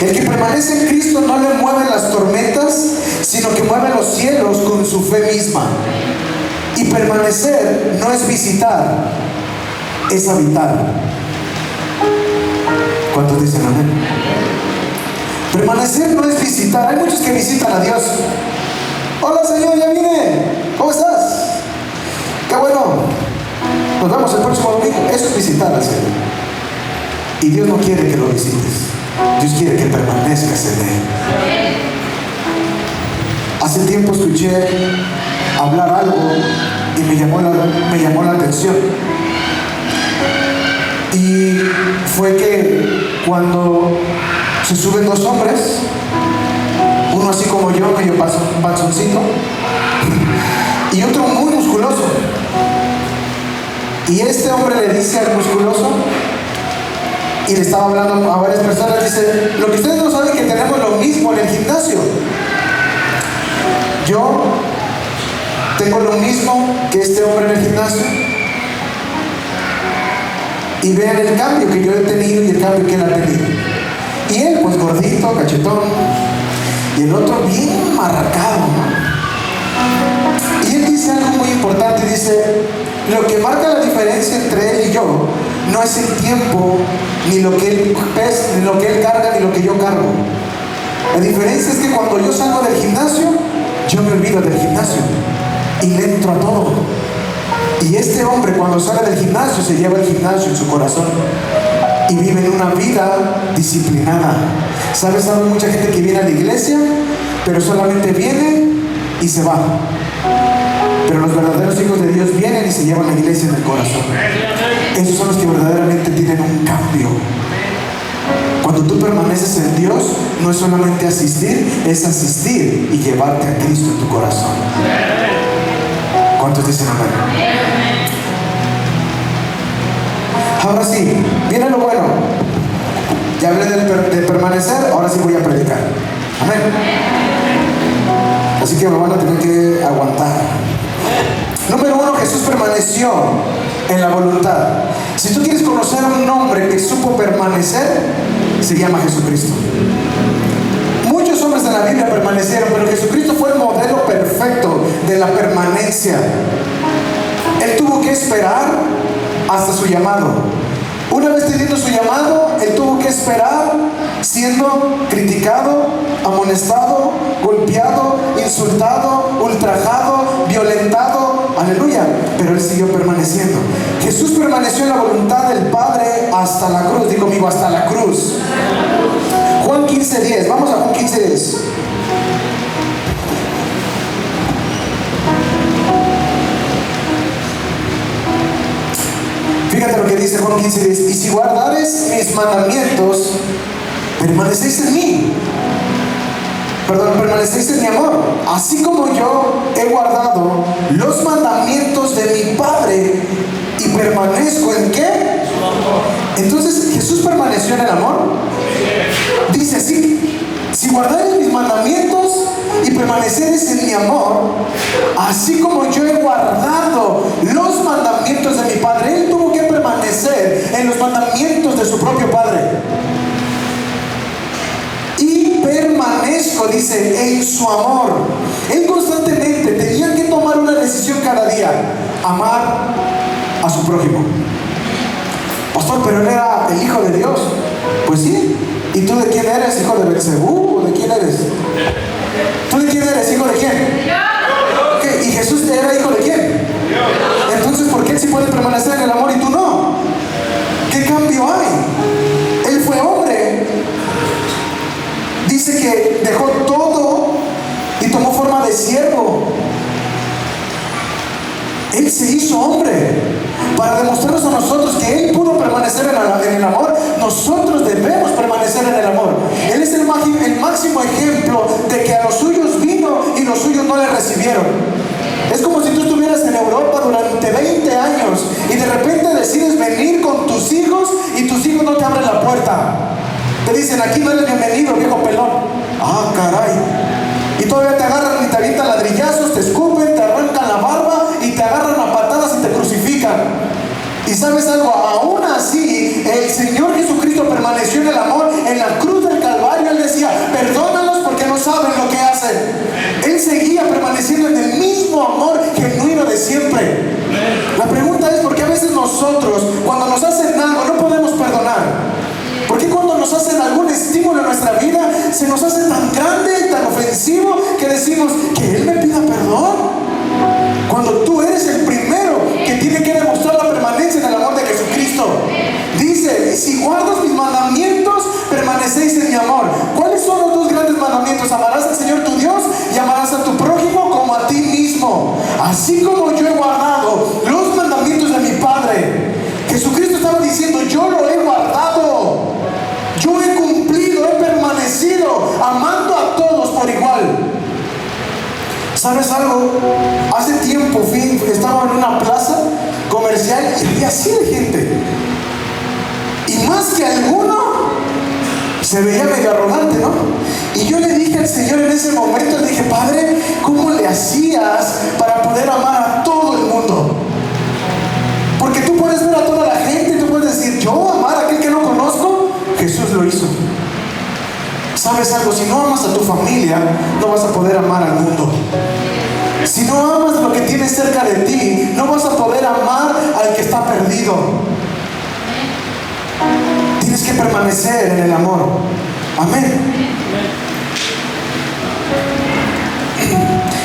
S1: El que permanece en Cristo no le mueven las tormentas, sino que mueve los cielos con su fe misma. Y permanecer no es visitar, es habitar. ¿Cuántos dicen amén? Permanecer no es visitar. Hay muchos que visitan a Dios. Hola Señor, ya vine. ¿Cómo estás? Qué bueno. Nos vemos el próximo domingo. Eso es visitar al Señor. Y Dios no quiere que lo visites. Dios quiere que permanezcas en Él. Hace tiempo escuché hablar algo y me llamó la atención. Y fue que cuando se suben dos hombres, uno así como yo, medio panzoncito, y otro muy musculoso. Y este hombre le dice al musculoso, y le estaba hablando a varias personas, dice: lo que ustedes no saben es que tenemos lo mismo en el gimnasio. Yo tengo lo mismo que este hombre en el gimnasio. Y vean el cambio que yo he tenido y el cambio que él ha tenido. Y él, pues gordito, cachetón, y el otro bien marracado, ¿no? Y él dice algo muy importante, dice: lo que marca la diferencia entre él y yo no es el tiempo, ni lo que él pesa, ni lo que él carga, ni lo que yo cargo. La diferencia es que cuando yo salgo del gimnasio, yo me olvido del gimnasio y le entro a todo. Y este hombre, cuando sale del gimnasio, se lleva el gimnasio en su corazón y vive en una vida disciplinada. ¿Sabes? Hay mucha gente que viene a la iglesia, pero solamente viene y se va. Pero los verdaderos hijos de Dios vienen y se llevan la iglesia en el corazón. Esos son los que verdaderamente tienen un cambio. Cuando tú permaneces en Dios, no es solamente asistir, es asistir y llevarte a Cristo en tu corazón. ¿Cuántos dicen amén? Ahora sí, viene lo bueno. Ya hablé de permanecer, ahora sí voy a predicar. Amén. Así que me van a tener que aguantar. Número 1, Jesús permaneció en la voluntad. Si tú quieres conocer a un hombre que supo permanecer, se llama Jesucristo. Muchos hombres de la Biblia permanecieron, pero Jesucristo fue el modelo perfecto de la permanencia. Él tuvo que esperar hasta su llamado. Una vez teniendo su llamado, él tuvo que esperar siendo criticado, amonestado, golpeado, insultado, ultrajado, violentado. Aleluya. Pero él siguió permaneciendo. Jesús permaneció en la voluntad del Padre hasta la cruz. Digo conmigo, hasta la cruz. Juan 15:10. Vamos a Juan 15:10. Fíjate lo que dice Juan 15:10. Y si guardares mis mandamientos, permanecéis en mí. Permanecéis en mi amor. Así como yo he guardado los mandamientos de mi Padre y permanezco en ¿qué? Entonces, ¿Jesús permaneció en el amor? Dice así: si guardares mis mandamientos y permaneceres en mi amor, así como yo he guardado los mandamientos de mi Padre. Él tuvo que permanecer en los mandamientos de su propio Padre. Y permanezco, dice, en su amor. Él constantemente tenía que tomar una decisión cada día: amar a su prójimo. Pastor, pero él era el hijo de Dios. Pues sí. ¿Y tú de quién eres? ¿Hijo de Belcebú? ¿O de quién eres? ¿Tú de quién eres? ¿Hijo de quién? ¿Y Jesús era hijo de quién? Entonces, ¿por qué él sí puede permanecer en el amor y tú no? ¿Qué cambio hay? Él fue hombre. Dice que dejó todo y tomó forma de siervo. Él se hizo hombre para demostrarnos a nosotros que Él pudo permanecer en el amor. Nosotros debemos permanecer en el amor. Él es el máximo ejemplo de que a los suyos vino y los suyos no le recibieron. Es como si tú estuvieras en Europa durante 20 años y de repente decides venir con tus hijos y tus hijos no te abren la puerta. Te dicen: aquí no eres bienvenido, viejo pelón. Ah, caray. Y todavía te agarran y te avientan ladrillazos, te escupen, te arrancan la barba y te agarran a patadas y te crucifican. Y sabes algo, aún así el Señor Jesucristo permaneció en el amor. En la cruz del Calvario Él decía: perdónalos porque no saben lo que hacen. Él seguía permaneciendo en el mismo amor genuino de siempre. La pregunta es: ¿por qué a veces nosotros, cuando nos hacen algo, no podemos perdonar? ¿Por qué cuando nos hacen algún estímulo en nuestra vida se nos hace tan grande, tan ofensivo, que decimos que Él me pida perdón? Cuando tú eres el primero que tiene que demostrar la permanencia en el amor de Jesucristo. así como yo he guardado los mandamientos de mi Padre. Jesucristo estaba diciendo, yo lo he guardado, yo he cumplido, he permanecido amando a todos por igual. ¿Sabes algo? Hace tiempo estaba en una plaza comercial y había así de gente, y más que alguno se veía medio arrogante, ¿no? Y yo le dije al Señor en ese momento, le dije, Padre, ¿cómo le hacías para poder amar a todo el mundo? Porque tú puedes ver a toda la gente y tú puedes decir, yo amar a aquel que no conozco. Jesús lo hizo. ¿Sabes algo? Si no amas a tu familia, no vas a poder amar al mundo. Si no amas lo que tienes cerca de ti, no vas a poder amar al que está perdido. Tienes que permanecer en el amor. Amén.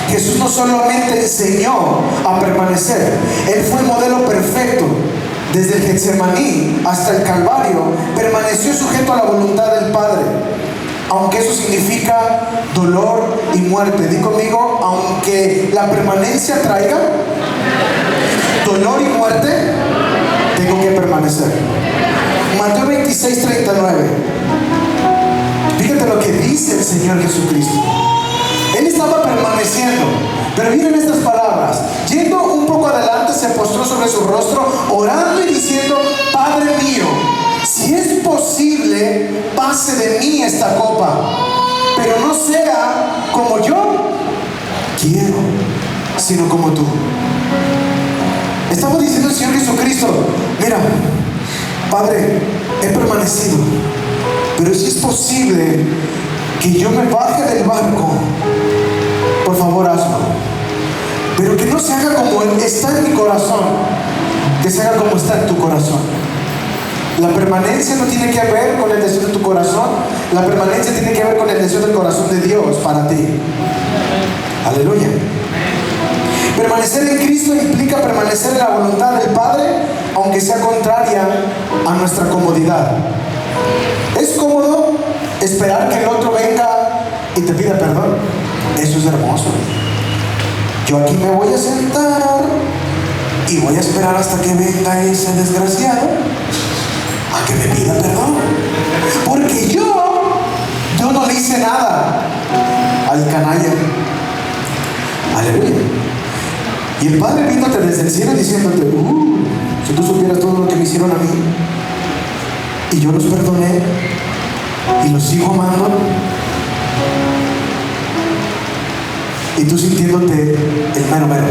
S1: Jesús no solamente enseñó a permanecer, Él fue el modelo perfecto. Desde el Getsemaní hasta el Calvario, permaneció sujeto a la voluntad del Padre. Aunque eso significa dolor y muerte. Di conmigo, aunque la permanencia traiga dolor y muerte, tengo que permanecer. Mateo 26:39. Fíjate lo que dice el Señor Jesucristo. Él estaba permaneciendo, pero miren estas palabras. Yendo un poco adelante, se postró sobre su rostro, orando y diciendo, Padre mío, si es posible, pase de mí esta copa, pero no sea como yo quiero, sino como tú. Estaba diciendo el Señor Jesucristo, mira, Padre, he permanecido, pero si es posible que yo me baje del barco, por favor hazlo, pero que no se haga como está en mi corazón, que se haga como está en tu corazón. La permanencia no tiene que ver con el deseo de tu corazón, la permanencia tiene que ver con el deseo del corazón de Dios para ti. Aleluya. Permanecer en Cristo implica permanecer en la voluntad del Padre, aunque sea contraria a nuestra comodidad. Es cómodo esperar que el otro venga y te pida perdón. Eso es hermoso. Yo aquí me voy a sentar y voy a esperar hasta que venga ese desgraciado a que me pida perdón, porque yo no le hice nada al canalla. Aleluya. Y el Padre viéndote desde el cielo diciéndote, si tú supieras todo lo que me hicieron a mí y yo los perdoné y los sigo amando, y tú sintiéndote el mero mero,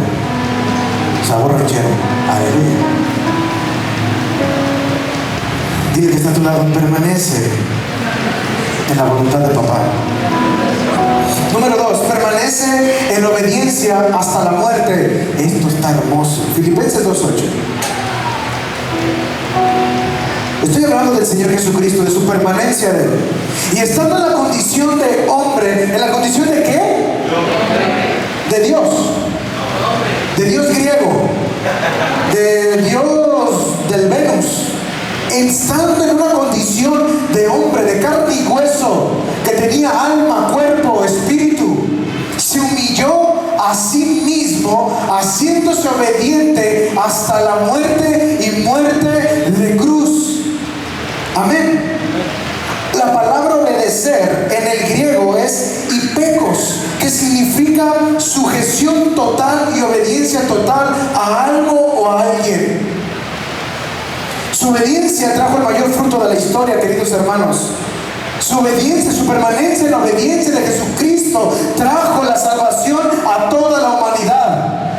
S1: sabor ranchero. Aleluya. Dile que está a tu lado, permanece en la voluntad de papá. Número 2, permanece en obediencia hasta la muerte. Esto está hermoso. Filipenses 2:8. Estoy hablando del Señor Jesucristo, de su permanencia de Él. Y estando en la condición de hombre, ¿en la condición de qué? De Dios. De Dios griego. De Dios del Venus. Estando en una condición de hombre, de carne y hueso, que tenía alma, cuerpo, espíritu, se humilló a sí mismo, haciéndose obediente hasta la muerte y muerte de cruz. Amén. La palabra obedecer en el griego es hipekos, que significa sujeción total y obediencia total a algo o a alguien. Su obediencia trajo el mayor fruto de la historia, queridos hermanos. Su obediencia, su permanencia en la obediencia de Jesucristo trajo la salvación a toda la humanidad.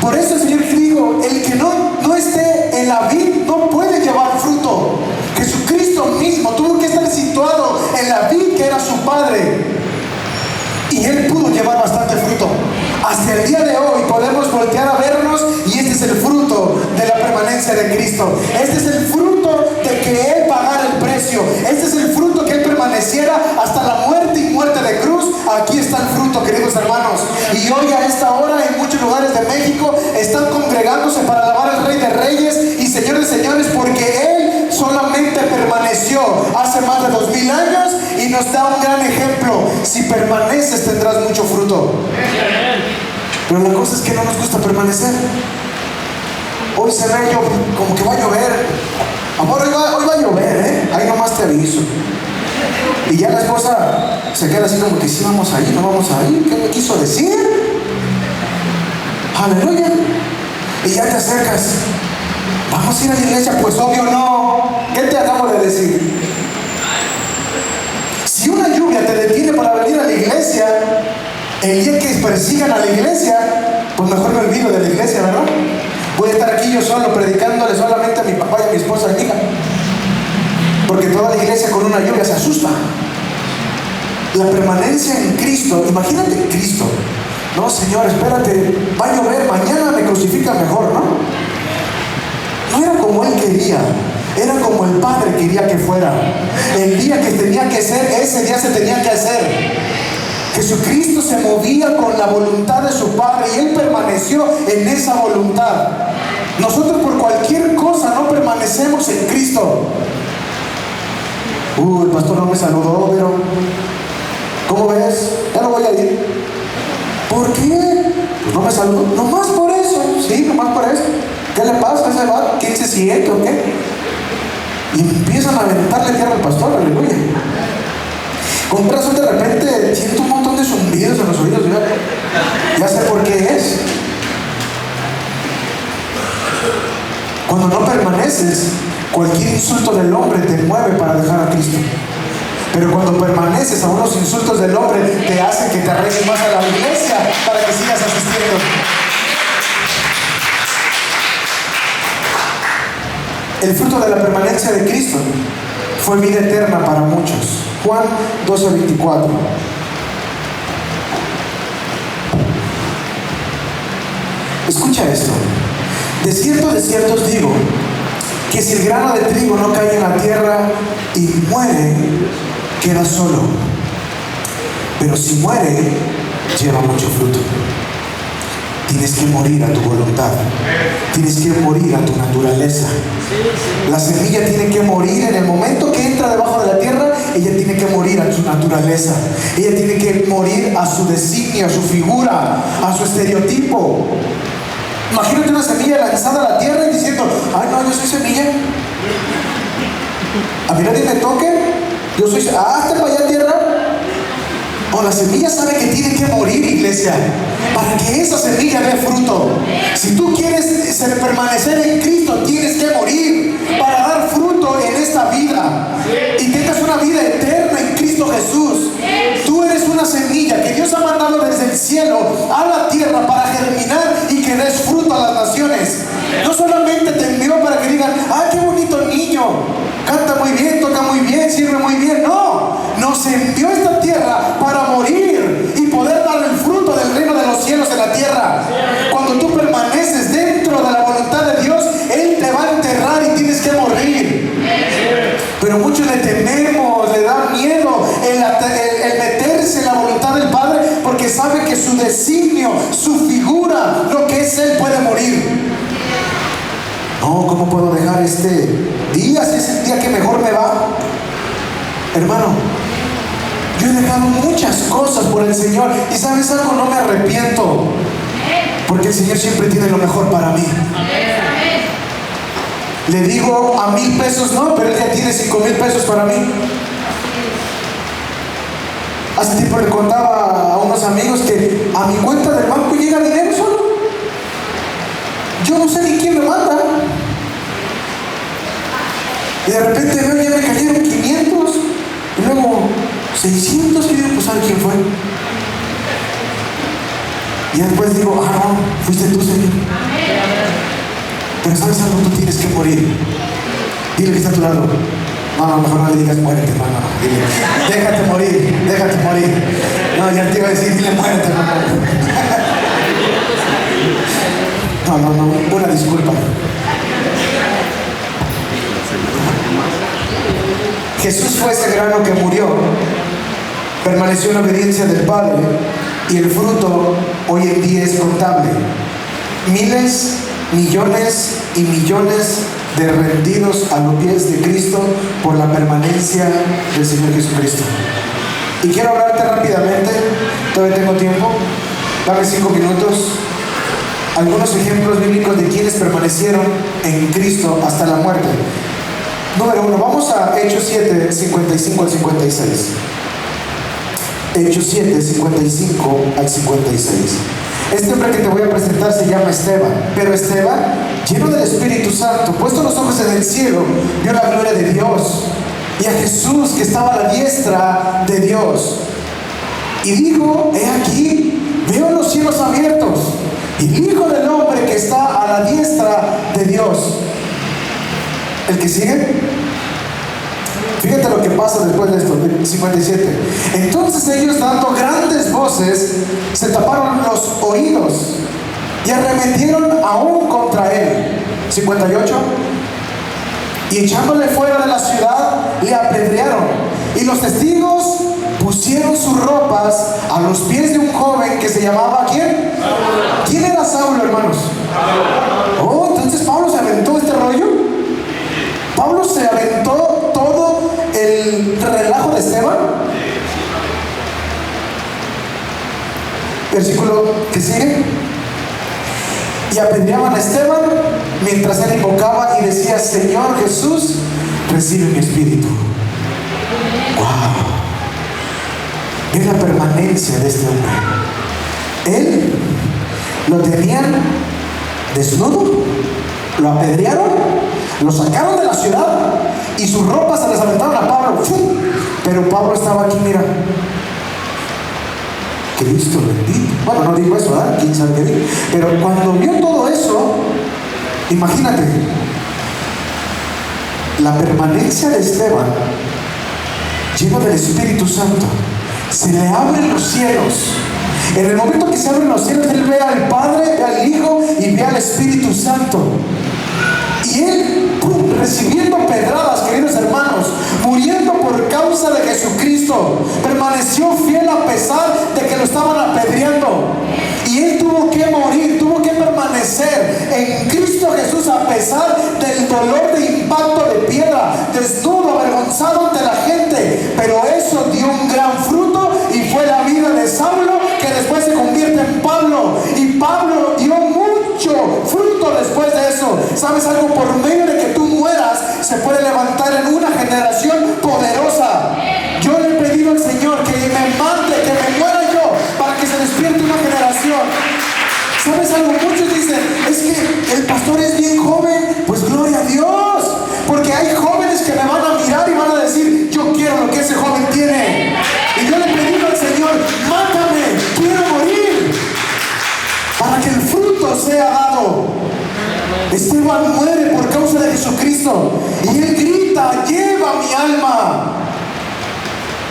S1: Por eso el Señor dijo, el que no esté en la vid no puede llevar fruto. Jesucristo mismo tuvo que estar situado en la vid que era su Padre, y Él pudo llevar bastante fruto. Hasta el día de hoy podemos voltear a vernos y este es el fruto de la permanencia de Cristo. Este es el fruto de que Él pagara el precio. Este es el fruto que Él permaneciera hasta la muerte y muerte de cruz. Aquí está el fruto, queridos hermanos. Y hoy a esta hora en muchos lugares de México están congregándose para alabar al Rey de Reyes y Señor de Señores, porque Él solamente permaneció hace más de 2000 años y nos da un gran ejemplo. Si permaneces tendrás mucho fruto. Pero la cosa es que no nos gusta permanecer. Hoy se ve como que va a llover. Amor, hoy va a llover, ahí nomás te aviso. Y ya la esposa se queda así como que sí vamos a ir, no vamos a ir. ¿Qué me quiso decir? Aleluya. Y ya te acercas. ¿Vamos a ir a la iglesia? Pues obvio no. ¿Qué te acabo de decir? Si una lluvia te detiene para venir a la iglesia, el día que persigan a la iglesia, pues mejor me olvido de la iglesia, ¿verdad? Voy a estar aquí yo solo, predicándole solamente a mi papá y a mi esposa y a mi hija. Porque toda la iglesia con una lluvia se asusta. La permanencia en Cristo, imagínate Cristo. No, Señor, espérate, va a llover, mañana me crucifica mejor, ¿no? No era como Él quería, era como el Padre quería que fuera. El día que tenía que ser, ese día se tenía que hacer. Jesucristo se movía con la voluntad de su Padre y Él permaneció en esa voluntad. Nosotros por cualquier cosa no permanecemos en Cristo. El pastor no me saludó, pero ¿cómo ves? Ya no voy a ir. ¿Por qué? Pues no me saludó. Nomás por eso. Sí, nomás por eso. ¿Qué le pasa a ese vato? ¿Quién se siente o qué? Y empiezan a aventarle tierra al pastor, aleluya. Con razón de repente siento un montón de zumbidos en los oídos. Ya sé por qué es. Cuando no permaneces, cualquier insulto del hombre te mueve para dejar a Cristo. Pero cuando permaneces, a unos insultos del hombre te hacen que te arregles más a la iglesia para que sigas asistiendo. El fruto de la permanencia de Cristo fue vida eterna para muchos. Juan 12:24. Escucha esto. De cierto os digo, que si el grano de trigo no cae en la tierra y muere, queda solo. Pero si muere, lleva mucho fruto. Tienes que morir a tu voluntad. Tienes que morir a tu naturaleza. La semilla tiene que morir en el momento que entra debajo de la tierra. Ella tiene que morir a su naturaleza. Ella tiene que morir a su designio, a su figura, a su estereotipo. Imagínate una semilla lanzada a la tierra y diciendo: ay no, yo soy semilla, a mí nadie me toque, yo soy, hazte para allá tierra. O la semilla sabe que tiene que morir, iglesia, para que esa semilla dé fruto. Si tú quieres permanecer en Cristo, tienes que morir para dar fruto en esta vida y tengas una vida eterna en Cristo Jesús. Tú eres una semilla que Dios ha mandado desde el cielo a la tierra para germinar y que des fruto a las naciones. No solamente te envió para que digan: ¡ay, qué bonito niño! Canta muy bien, toca muy bien, sirve muy bien. No, nos envió a esta tierra para morir y poder dar el fruto del reino de los cielos en la tierra. Cuando tú permaneces dentro de la voluntad de Dios, Él te va a enterrar y tienes que morir. Pero muchos le tememos, le da miedo el meterse en la voluntad del Padre, porque sabe que su designio, su figura, lo que es Él, puede morir. No, ¿cómo puedo dejar este día si es el día que mejor me va? Hermano, yo he dejado muchas cosas por el Señor y ¿sabes algo? No me arrepiento, porque el Señor siempre tiene lo mejor para mí. Le digo a 1,000 pesos no, pero Él ya tiene 5,000 pesos para mí. Hace tiempo le contaba a unos amigos que a mi cuenta del banco llega dinero solo. Yo no sé ni quién me manda. Y de repente veo, ya me cayeron 500 y luego 600 y digo: pues ¿sabe quién fue? Y después digo: no, fuiste tú, Señor. Pero ¿sabes algo? Tú tienes que morir. Dile que está a tu lado: no, mejor no le digas muérete, hermano. Dile: déjate morir, déjate morir. No, ya te iba a decir: dile muérete, hermano. No, una disculpa. Jesús fue ese grano que murió, permaneció en obediencia del Padre, y el fruto hoy en día es contable. Miles, millones y millones de rendidos a los pies de Cristo por la permanencia del Señor Jesucristo. Y quiero hablarte rápidamente, todavía tengo tiempo, Dame 5 minutos. Algunos ejemplos bíblicos de quienes permanecieron en Cristo hasta la muerte. Número 1, vamos a Hechos 7, 55 al 56. Hechos 7, 55 al 56. Este hombre que te voy a presentar se llama Esteban. Pero Esteban, lleno del Espíritu Santo, puesto los ojos en el cielo, vio la gloria de Dios y a Jesús que estaba a la diestra de Dios. Y dijo: he aquí, veo los cielos abiertos y el Hijo del Hombre que está a la diestra de Dios. ¿El que sigue? Fíjate lo que pasa después de esto, 57. Entonces ellos, dando grandes voces, se taparon los oídos y arremetieron aún contra él. 58. Y echándole fuera de la ciudad, le apedrearon. Y los testigos pusieron sus ropas a los pies de un joven que se llamaba ¿quién? ¿Quién era Saulo, hermanos? Oh, entonces Pablo se aventó este rollo. Pablo se aventó todo el relajo de Esteban. Versículo que sigue. Y apedreaban a Esteban mientras él invocaba y decía: Señor Jesús, recibe mi espíritu. ¡Wow! Es la permanencia de este hombre. Él lo tenían desnudo, lo apedrearon, lo sacaron de la ciudad y sus ropas se les aventaron a Pablo. Pero Pablo estaba aquí, mira. Cristo bendito. Bueno, no digo eso, ¿verdad? ¿Quién sabe qué digo? Pero cuando vio todo eso, imagínate, la permanencia de Esteban, lleno del Espíritu Santo, se le abren los cielos. En el momento que se abren los cielos, él ve al Padre, ve al Hijo y ve al Espíritu Santo. Y él, recibiendo pedradas, queridos hermanos, muriendo por causa de Jesucristo, permaneció fiel a pesar de que lo estaban apedreando. Y él tuvo que morir, tuvo que permanecer en Cristo Jesús a pesar del dolor de impacto de piedra, desnudo, avergonzado ante la gente. Pero eso dio un gran fruto y fue la vida de Saulo, que después se convierte en Pablo. Y Pablo dio mucho fruto después de eso. ¿Sabes algo? Por medio de que tú mueras, se puede levantar en una generación poderosa. Yo le he pedido al Señor que me mande, que me muera yo, para que se despierte una generación. ¿Sabes algo? Muchos dicen: es que el pastor es bien joven. Pues gloria a Dios, porque hay jóvenes que me van a mirar y van a decir: yo quiero lo que ese joven tiene. Y yo le he pedido al Señor: mátame, quiero morir, para que el fruto sea dado. Esteban muere por causa de Jesucristo y él grita: lleva mi alma.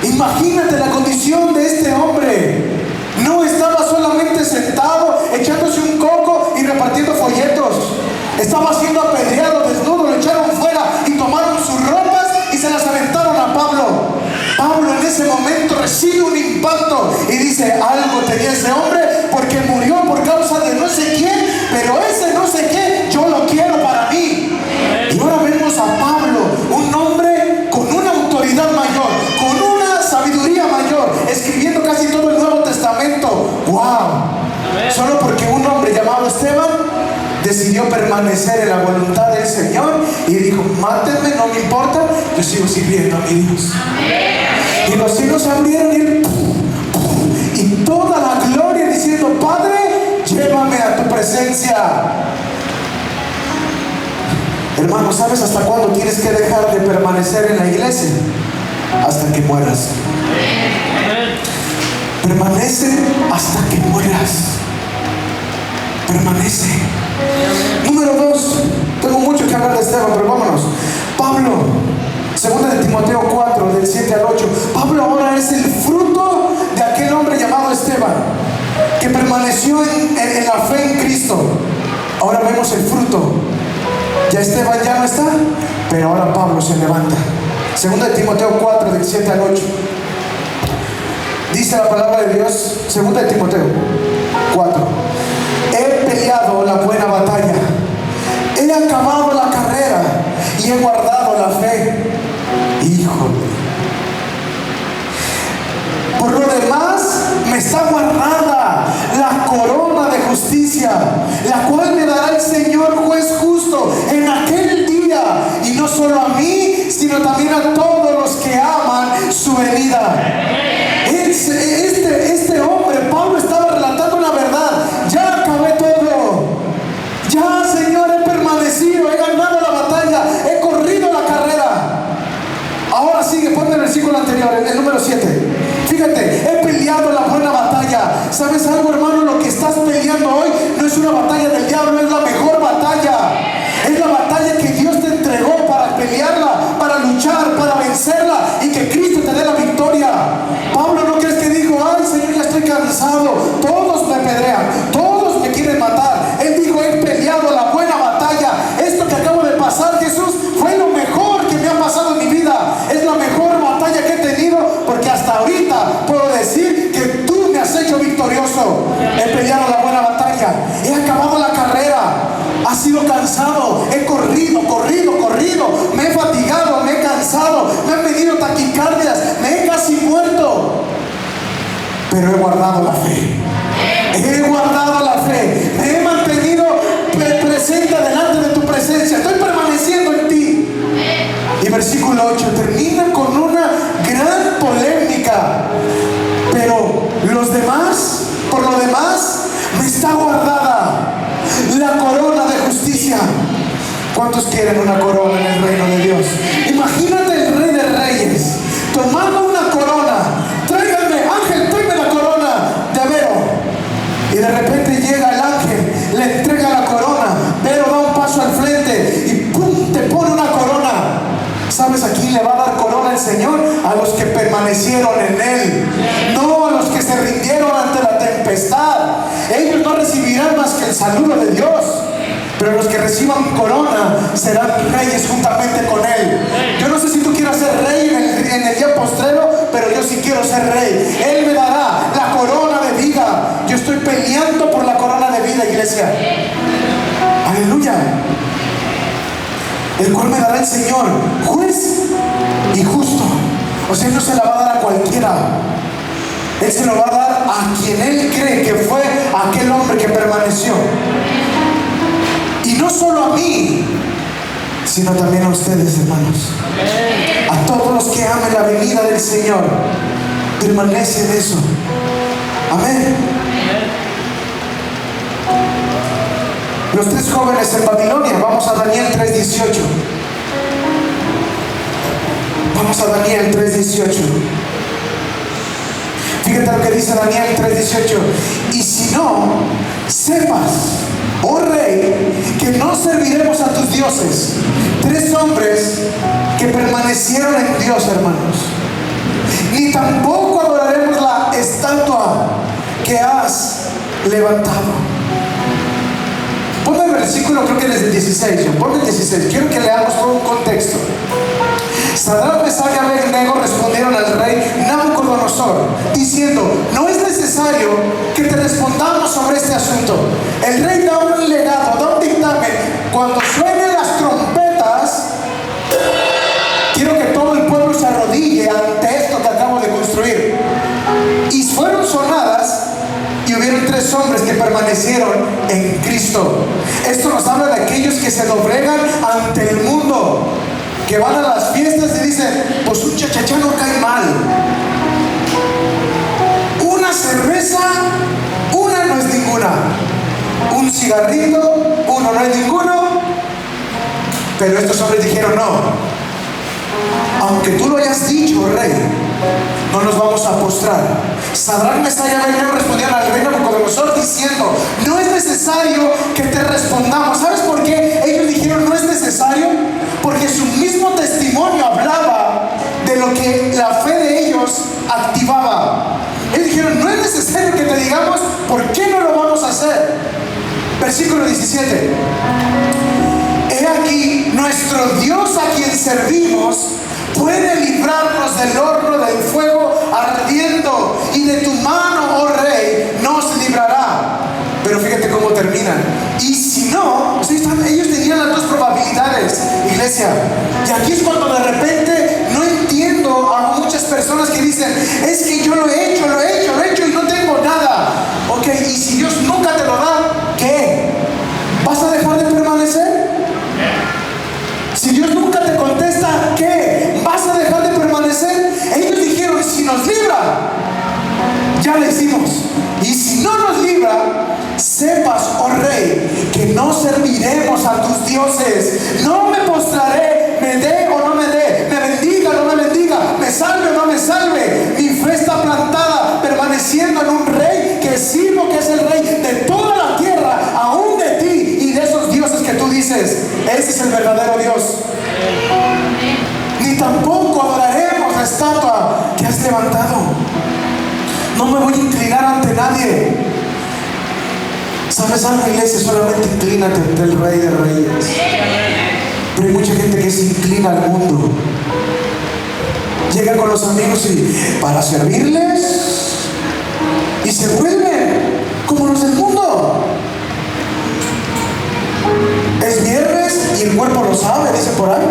S1: Imagínate la condición de este hombre. No estaba solamente sentado echándose un coco y repartiendo folletos. Estaba siendo apedreado, desnudo, lo echaron fuera y tomaron sus ropas y se las aventaron a Pablo. Pablo en ese momento recibe un impacto y dice: algo tenía ese hombre, porque murió por causa de no sé quién, pero ese no sé qué yo lo quiero para mí. Y ahora vemos a Pablo, un hombre con una autoridad mayor, con una sabiduría mayor, escribiendo casi todo el Nuevo Testamento. ¡Wow! Solo porque un hombre llamado Esteban decidió permanecer en la voluntad del Señor y dijo: mátenme, no me importa, yo sigo sirviendo a mi Dios. Y los cielos se abrieron y toda la gloria diciendo: Padre, llévame a tu presencia. Hermano, ¿sabes hasta cuándo tienes que dejar de permanecer en la iglesia? Hasta que mueras. Permanece hasta que mueras. Permanece. Número 2. Tengo mucho que hablar de Esteban, pero vámonos. Pablo, 2 de Timoteo 4, del 7 al 8. Pablo ahora es el fruto de aquel hombre llamado Esteban, que permaneció en la fe en Cristo. Ahora vemos el fruto. Ya Esteban ya no está, pero ahora Pablo se levanta. 2 de Timoteo 4, del 7 al 8. Dice la palabra de Dios, 2 de Timoteo 4. He peleado la buena batalla, he acabado la carrera y he guardado la fe. Híjole. Por lo demás, me está guardada la batalla, la cual me dará el Señor juez justo en aquel día, y no solo a mí, sino también a todos los que aman su venida. Este hombre, Pablo, estaba relatando una verdad. Ya acabé todo. Ya, Señor, he permanecido, he ganado la batalla, he corrido la carrera. Ahora sigue, ponme el versículo anterior, el número 7. Fíjate, he peleado la buena batalla. ¿Sabes algo, hermano? Lo que estás peleando hoy no es una batalla del diablo, es la mejor batalla. Es la batalla que Dios te entregó para pelearla, para luchar, para vencerla, y que Cristo te dé la victoria. Pablo, ¿no crees que dijo: ay, Señor, ya estoy cansado, todos me apedrean, todos me quieren matar? Él dijo: he peleado la buena batalla. Esto que acabo de pasar, Jesús, fue lo mejor que me ha pasado en mi vida. Es la mejor batalla que he tenido, porque hasta ahorita puedo decir que tú me has hecho victorioso. He peleado la buena batalla, he acabado la carrera. Ha sido cansado, he corrido, me he fatigado, me he cansado, me han venido taquicardias, me he casi muerto, pero he guardado la fe. He guardado la fe, me he mantenido presente delante de tu presencia, estoy permaneciendo en ti. Y versículo 8 termina con una gran polémica. Pero por lo demás, me está guardada la corona de justicia. ¿Cuántos quieren una corona en el reino de Dios? Imagínate el Rey de Reyes tomando una corona. Tráiganme, ángel, tráeme la corona de Vero. Y de repente llega el ángel, le entrega la corona. Vero da un paso al frente y ¡pum!, te pone una corona. ¿Sabes a quién le va a dar corona el Señor? A los que permanecieron en Él, no a los que se rindieron ante la tempestad. Ellos no recibirán más que el saludo de Dios, pero los que reciban corona serán reyes juntamente con Él. Yo no sé si tú quieras ser rey en el día postrero, pero yo sí quiero ser rey. Él me dará la corona de vida. Yo estoy peleando por la corona de vida, iglesia. Aleluya. El cual me dará el Señor, juez y justo. O sea, no se la va a dar a cualquiera. Él se lo va a dar a quien Él cree que fue aquel hombre que permaneció. Y no solo a mí, sino también a ustedes, hermanos. A todos los que amen la venida del Señor, permanece en eso. Amén. Los 3 jóvenes en Babilonia. Vamos a Daniel 3:18. Vamos a Daniel 3:18. Fíjate lo que dice Daniel 3:18. Y si no, sepas, oh rey, que no serviremos a tus dioses. 3 hombres que permanecieron en Dios, hermanos. Ni tampoco adoraremos la estatua que has levantado. Ponme el versículo, creo que desde el 16. Ponme el 16. Quiero que leamos todo un contexto. Sadrach, Mesach y Abednego respondieron al rey Nabucodonosor, diciendo: no es necesario que te respondamos sobre este asunto. El rey da un legado, da un dictamen. Cuando suenen las trompetas, quiero que todo el pueblo se arrodille ante esto que acabo de construir. Y fueron sonadas, y hubieron 3 hombres que permanecieron en Cristo. Esto nos habla de aquellos que se doblegan ante el mundo, que van a las fiestas y dicen: pues un chachachá no cae mal. Una cerveza, una no es ninguna. Un cigarrito, uno no es ninguno. Pero estos hombres dijeron: no. Aunque tú lo hayas dicho, rey, no nos vamos a postrar. Sadrach, Mesach y Abednego respondieron al rey Nabucodonosor diciendo: no es necesario que te respondamos. ¿Sabes por qué ellos dijeron no es necesario? Porque su mismo testimonio hablaba de lo que la fe de ellos activaba. Ellos dijeron: no es necesario que te digamos por qué no lo vamos a hacer. Versículo 17. He aquí, nuestro Dios a quien servimos puede librarnos del horno del fuego ardiendo, y de tu mano, oh rey, nos librará. Pero fíjate cómo terminan. Y si no, o sea, ellos tenían las 2 probabilidades, iglesia. Y aquí es cuando de repente no entiendo a muchas personas que dicen: es que yo lo he hecho y no tengo nada. Ok, y si Dios nunca te lo da, ¿qué? serviremos a tus dioses. No me postraré, me dé o no me dé, me bendiga o no me bendiga, me salve o no me salve. Mi fe está plantada, permaneciendo en un rey que sirvo, que es el rey de toda la tierra, aún de ti y de esos dioses que tú dices. Ese es el verdadero Dios. Ni tampoco adoraremos la estatua que has levantado. No me voy a inclinar ante nadie. ¿Sabes algo, iglesia? Solamente inclínate ante el Rey de Reyes. Pero hay mucha gente que se inclina al mundo. Llega con los amigos y para servirles, y se vuelven como los del mundo. Es viernes y el cuerpo lo sabe, dice por ahí.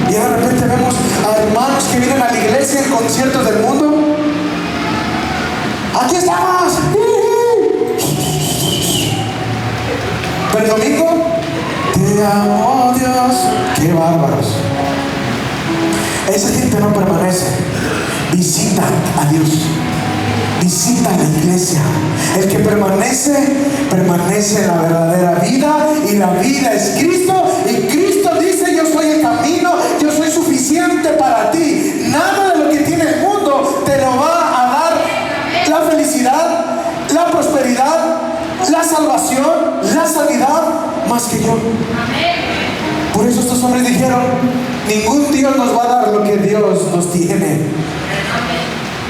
S1: Y de repente vemos a hermanos que vienen a la iglesia en conciertos del mundo. ¡Aquí estamos! Pero el domingo, te amo, Dios. ¡Qué bárbaros! Esa gente no permanece. Visita a Dios. Visita la iglesia. El que permanece, permanece en la verdadera vida. Y la vida es Cristo. Y Cristo dice: yo soy el camino, yo soy suficiente para ti. Nada de lo que tiene el mundo te lo va a dar la felicidad, la prosperidad, la salvación, la sanidad, más que yo. Por eso estos hombres dijeron: ningún Dios nos va a dar lo que Dios nos tiene.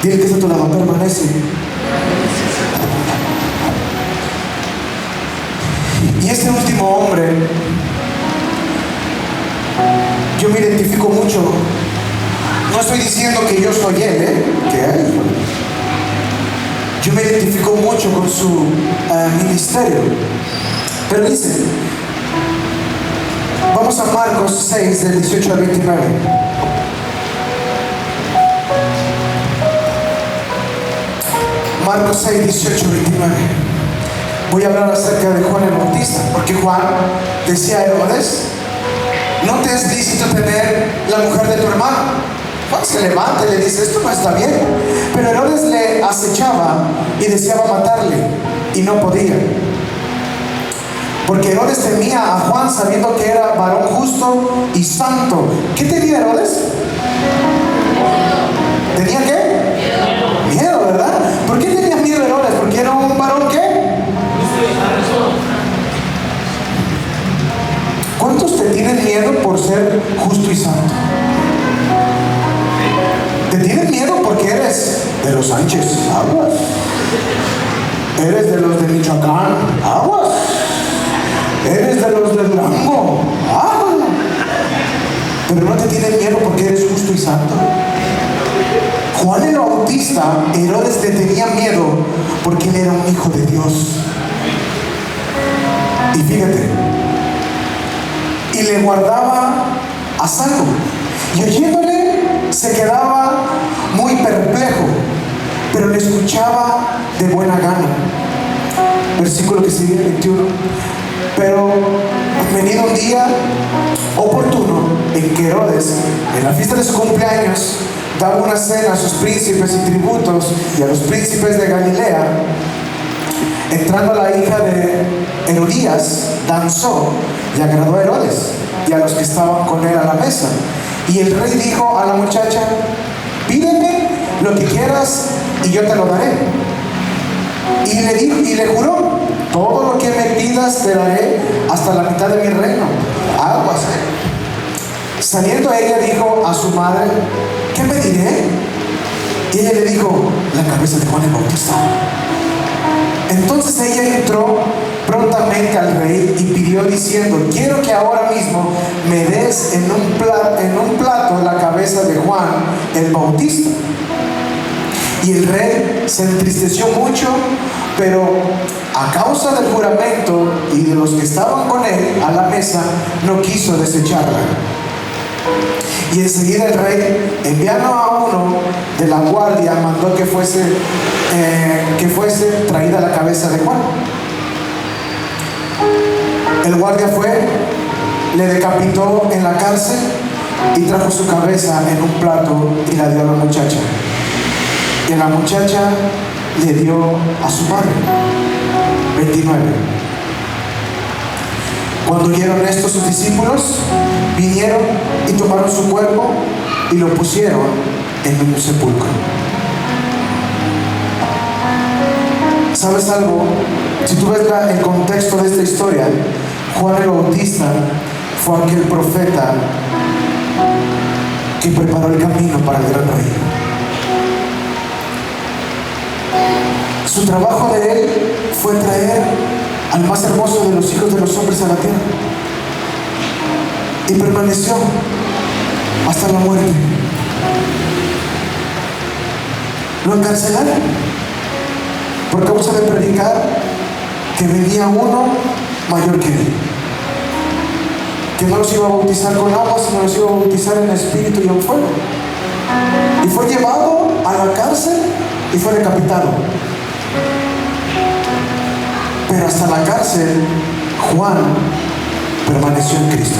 S1: Dile que está a tu lado: permanece. Y este último hombre, yo me identifico mucho. No estoy diciendo que yo soy él, que él. Yo me identifico mucho con su ministerio. Pero dice, vamos a Marcos 6, del 18 al 29. Marcos 6, 18 al 29. Voy a hablar acerca de Juan el Bautista, porque Juan decía a Herodes: no te es lícito tener la mujer de tu hermano. Juan se levanta y le dice: esto no está bien. Pero Herodes le acechaba y deseaba matarle, y no podía, porque Herodes temía a Juan, sabiendo que era varón justo y santo. ¿Qué tenía Herodes? ¿Tenía qué? Miedo, ¿verdad? ¿Por qué tenía miedo Herodes? Porque era un varón ¿qué? ¿Cuántos te tienen miedo por ser justo y santo? ¿Te tienen miedo porque eres de los Sánchez? Aguas. ¿Eres de los de Michoacán? Aguas. ¿Eres de los de Durango? Aguas. Pero no te tienen miedo porque eres justo y santo. Juan el Bautista, Herodes le tenía miedo porque él era un hijo de Dios. Y fíjate, y le guardaba a salvo. Y oyéndole se quedaba muy perplejo, pero le escuchaba de buena gana. Versículo que sigue, 21. Pero venido un día oportuno en que Herodes, en la fiesta de su cumpleaños, daba una cena a sus príncipes y tributos y a los príncipes de Galilea, entrando la hija de Herodías, danzó y agradó a Herodes y a los que estaban con él a la mesa. Y el rey dijo a la muchacha: pídeme lo que quieras y yo te lo daré. Y le juró: todo lo que me pidas te daré, hasta la mitad de mi reino. Aguas, Saliendo ella dijo a su madre: ¿qué me diré? Y ella le dijo: la cabeza de Juan el Bautista. Entonces ella entró prontamente al rey y pidió diciendo: quiero que ahora mismo me des en un plato la cabeza de Juan el Bautista. Y el rey se entristeció mucho, pero a causa del juramento y de los que estaban con él a la mesa, no quiso desecharla. Y enseguida el rey, enviando a uno de la guardia, mandó que fuese traída la cabeza de Juan. El guardia fue, le decapitó en la cárcel y trajo su cabeza en un plato y la dio a la muchacha. Y la muchacha le dio a su madre. 29. Cuando oyeron esto, sus discípulos vinieron y tomaron su cuerpo y lo pusieron en un sepulcro. ¿Sabes algo? Si tú ves el contexto de esta historia, Juan el Bautista fue aquel profeta que preparó el camino para el gran rey. Su trabajo de él fue traer al más hermoso de los hijos de los hombres a la tierra, y permaneció hasta la muerte. Lo encarcelaron por causa de predicar que venía uno mayor que él, que no los iba a bautizar con agua, sino los iba a bautizar en espíritu y en fuego. Y fue llevado a la cárcel y fue decapitado. Pero hasta la cárcel, Juan permaneció en Cristo.